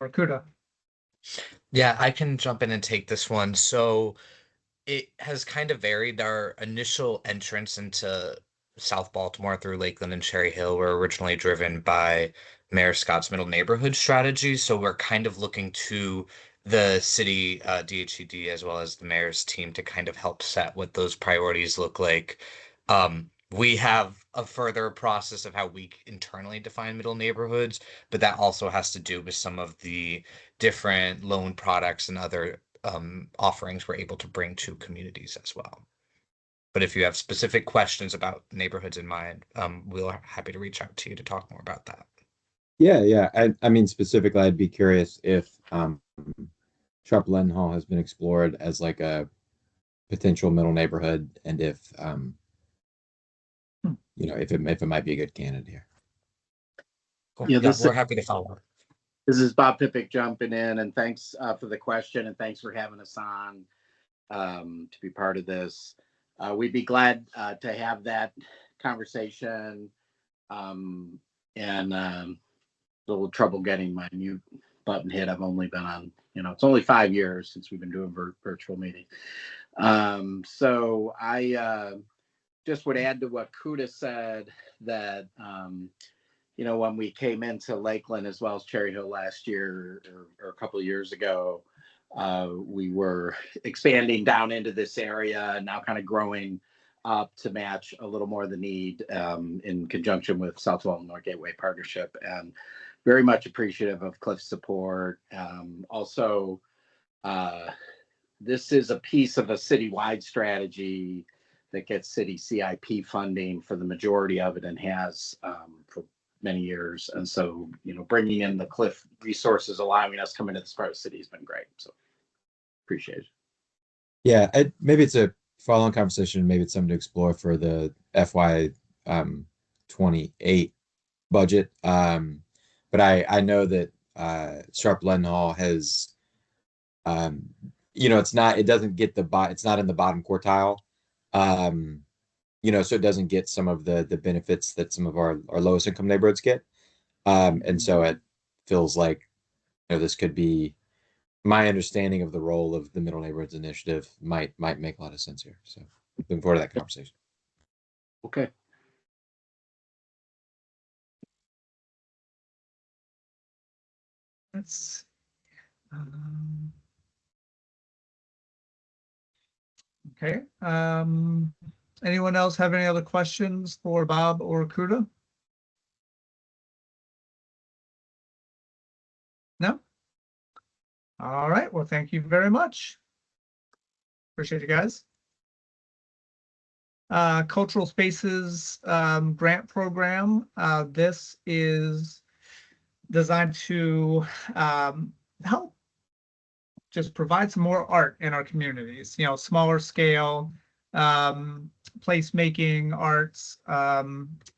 Or Kuda. Yeah, I can jump in and take this one. So it has kind of varied. Our initial entrance into South Baltimore through Lakeland and Cherry Hill were originally driven by Mayor Scott's middle neighborhood strategy. So we're kind of looking to the city DHED as well as the mayor's team to kind of help set what those priorities look like. We have a further process of how we internally define middle neighborhoods, but that also has to do with some of the different loan products and other offerings we're able to bring to communities as well. But if you have specific questions about neighborhoods in mind, we're happy to reach out to you to talk more about that. Yeah. I mean, specifically, I'd be curious if Sharp Leadenhall has been explored as like a potential middle neighborhood, and if if it might be a good candidate here. Cool. Yeah, we're happy to follow up. This is Bob Pippick jumping in, and thanks for the question, and thanks for having us on to be part of this. We'd be glad to have that conversation, and a little trouble getting my mute button hit. I've only been on, it's only 5 years since we've been doing virtual meetings. So I just would add to what Kuda said that, when we came into Lakeland as well as Cherry Hill last year or a couple of years ago, we were expanding down into this area and now kind of growing up to match a little more the need in conjunction with South Baltimore Gateway Partnership, and very much appreciative of CLIF's support. Also, this is a piece of a citywide strategy that gets city CIP funding for the majority of it and has for many years. And so, bringing in the CLIF resources, allowing us to come into this part of the city has been great. So appreciate it. Yeah, maybe it's a follow-on conversation. Maybe it's something to explore for the FY28 budget. But I know that Sharp Leadenhall has, it's not in the bottom quartile. So it doesn't get some of the benefits that some of our lowest income neighborhoods get. And so it feels like, this could be, my understanding of the role of the Middle Neighborhoods Initiative might make a lot of sense here. So looking forward to that conversation. Okay. Let's Okay. Anyone else have any other questions for Bob or Kuda? No? All right. Well, thank you very much. Appreciate you guys. Cultural Spaces grant program. This is designed to help just provide some more art in our communities, you know, smaller scale, placemaking arts,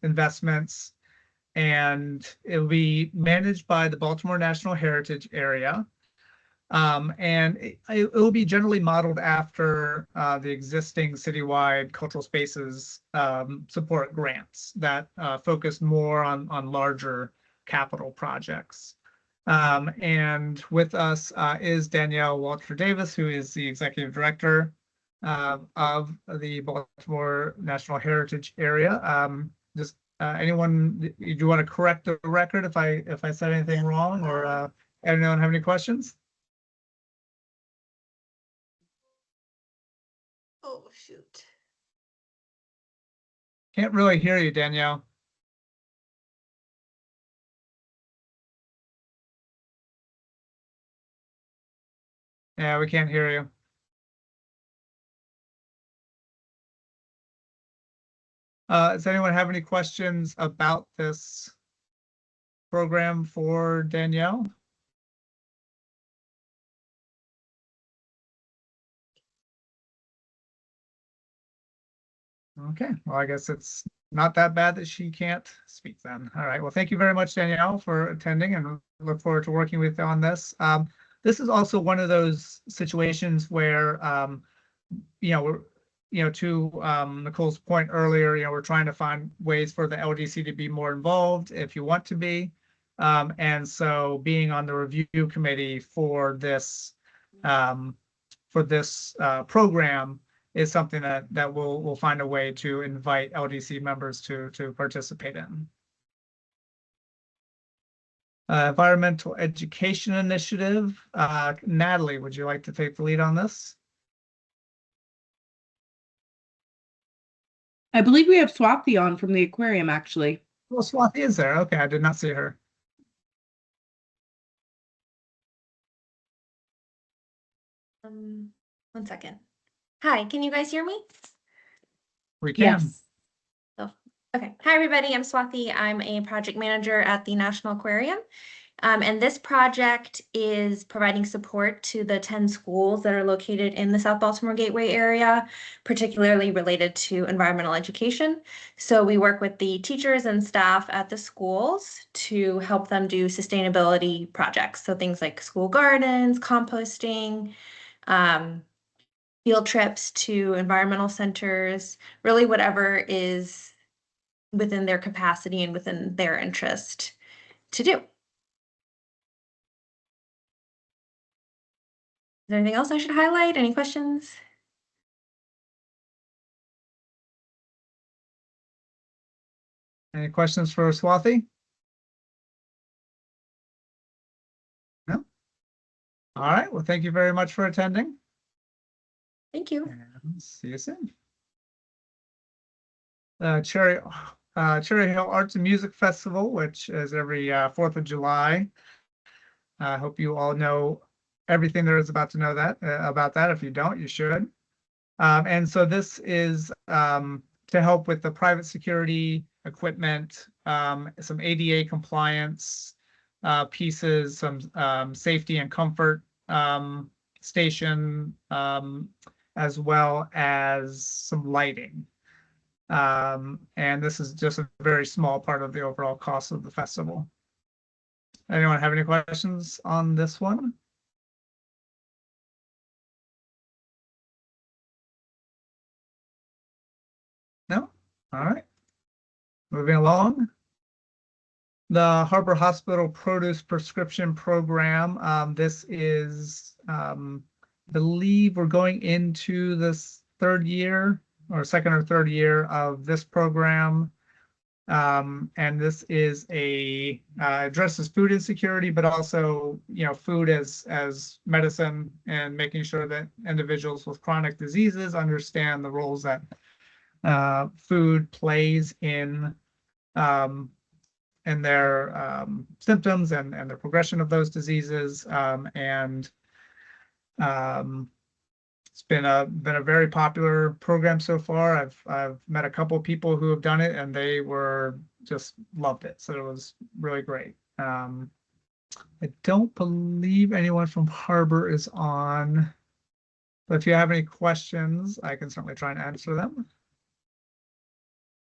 investments, and it'll be managed by the Baltimore National Heritage Area. And it will be generally modeled after the existing citywide cultural spaces support grants that focus more on larger capital projects. And with us is Danielle Walter Davis, who is the executive director of the Baltimore National Heritage Area. Just anyone, do you want to correct the record if I said anything wrong, or anyone have any questions? Oh, shoot. Can't really hear you, Danielle. Yeah, we can't hear you. Does anyone have any questions about this program for Danielle? Okay, well, I guess it's not that bad that she can't speak then. All right, well, thank you very much, Danielle, for attending, and look forward to working with you on this. This is also one of those situations where, to Nicole's point earlier, we're trying to find ways for the LDC to be more involved if you want to be. And so being on the review committee for this program is something that we'll find a way to invite LDC members to participate in. Environmental Education Initiative. Natalie, would you like to take the lead on this? I believe we have Swati on from the aquarium, actually. Well, Swati is there. Okay, I did not see her. One second. Hi, can you guys hear me? We can. Yes. Oh, okay. Hi, everybody. I'm Swati. I'm a project manager at the National Aquarium. And this project is providing support to the 10 schools that are located in the South Baltimore Gateway area, particularly related to environmental education. So we work with the teachers and staff at the schools to help them do sustainability projects. So things like school gardens, composting, field trips to environmental centers, really whatever is within their capacity and within their interest to do. Is there anything else I should highlight? Any questions? Any questions for Swati? No? All right. Well, thank you very much for attending. Thank you. And see you soon. Cherry Hill Arts and Music Festival, which is every 4th of July. I hope you all know everything there is about to know about that. If you don't, you should. And so this is to help with the private security equipment, some ADA compliance pieces, some safety and comfort station, as well as some lighting. And this is just a very small part of the overall cost of the festival. Anyone have any questions on this one? No? All right. Moving along. The Harbor Hospital Produce Prescription Program. This is, I believe we're going into this third year or second or third year of this program. And this is addresses food insecurity, but also, food as medicine, and making sure that individuals with chronic diseases understand the roles that food plays in their symptoms and the progression of those diseases. It's been a very popular program so far. I've met a couple of people who have done it, and they were just loved it. So it was really great. I don't believe anyone from Harbor is on, but if you have any questions, I can certainly try and answer them.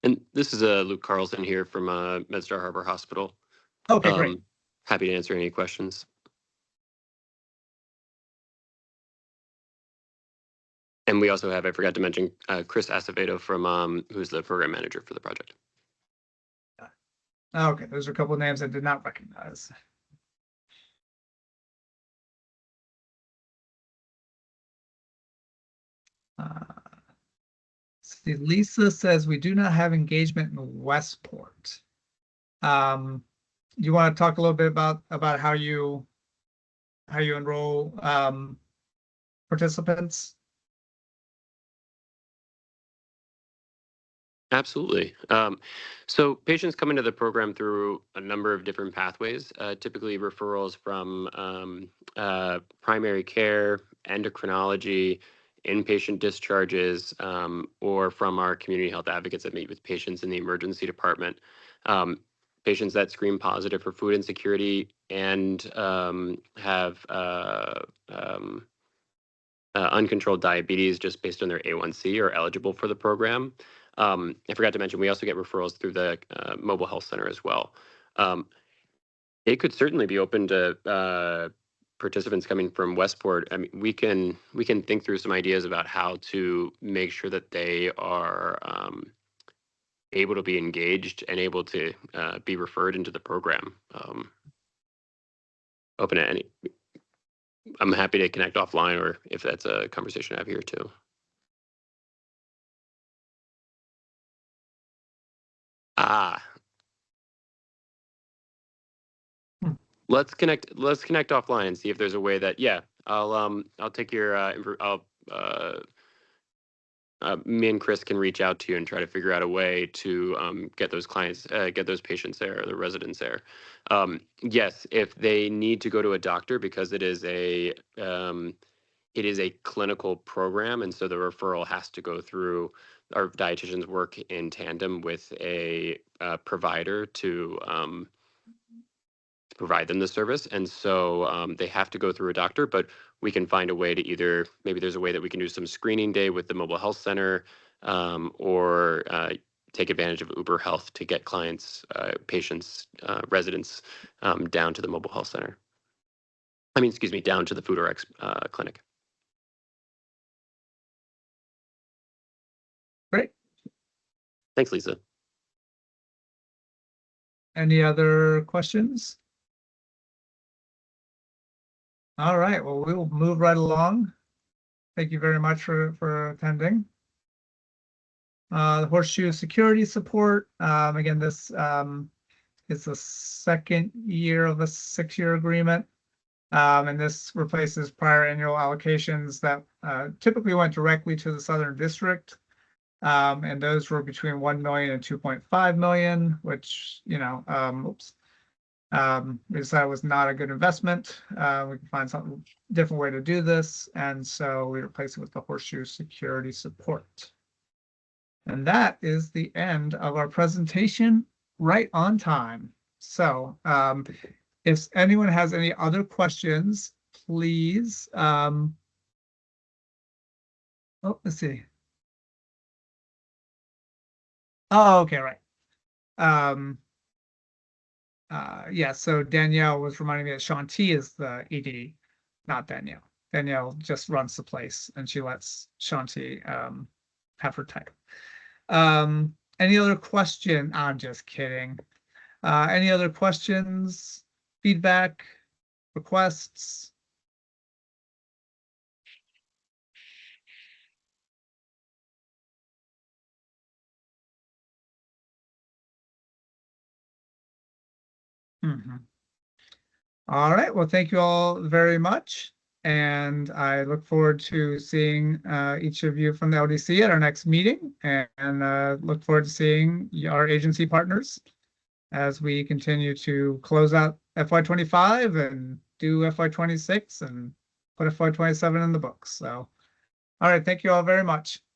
And this is Luke Carlson here from MedStar Harbor Hospital. Okay, great. Happy to answer any questions. And we also have, I forgot to mention, Chris Acevedo from who's the program manager for the project. Okay, those are a couple of names I did not recognize. See, Lisa says we do not have engagement in Westport. Do you want to talk a little bit about how you enroll participants? Absolutely. So patients come into the program through a number of different pathways, typically referrals from primary care, endocrinology, inpatient discharges, or from our community health advocates that meet with patients in the emergency department. Patients that screen positive for food insecurity and have uncontrolled diabetes just based on their A1C are eligible for the program. I forgot to mention, we also get referrals through the mobile health center as well. It could certainly be open to participants coming from Westport. I mean, we can think through some ideas about how to make sure that they are able to be engaged and able to be referred into the program. Open to any. I'm happy to connect offline, or if that's a conversation I have here too. Let's connect offline and see if there's a way that, yeah, I'll take your me and Chris can reach out to you and try to figure out a way to get those clients, get those patients there, or the residents there. Yes, if they need to go to a doctor, because it is a clinical program, and so the referral has to go through, our dietitians work in tandem with a provider to provide them the service. And so they have to go through a doctor, but we can find a way to either, maybe there's a way that we can do some screening day with the mobile health center, or take advantage of Uber Health to get clients, patients, residents down to the mobile health center. I mean, excuse me, down to the FoodRx clinic. Great. Thanks, Lisa. Any other questions? All right, well, we will move right along. Thank you very much for attending. The Horseshoe Security Support. Again, this is the second year of a 6-year agreement. And this replaces prior annual allocations that typically went directly to the Southern District. And those were between 1 million and 2.5 million, which, we decided was not a good investment. We can find some different way to do this. And so we replaced it with the Horseshoe Security Support. And that is the end of our presentation, right on time. So if anyone has any other questions, please. Oh, let's see. Oh, okay, right. Yeah, so Danielle was reminding me that Shanti is the ED, not Danielle. Danielle just runs the place, and she lets Shanti have her title. Any other question? I'm just kidding. Any other questions, feedback, requests? Mhm. All right. Well, thank you all very much. And I look forward to seeing each of you from the LDC at our next meeting, and look forward to seeing our agency partners as we continue to close out FY25 and do FY26 and put FY27 in the books. So, all right. Thank you all very much.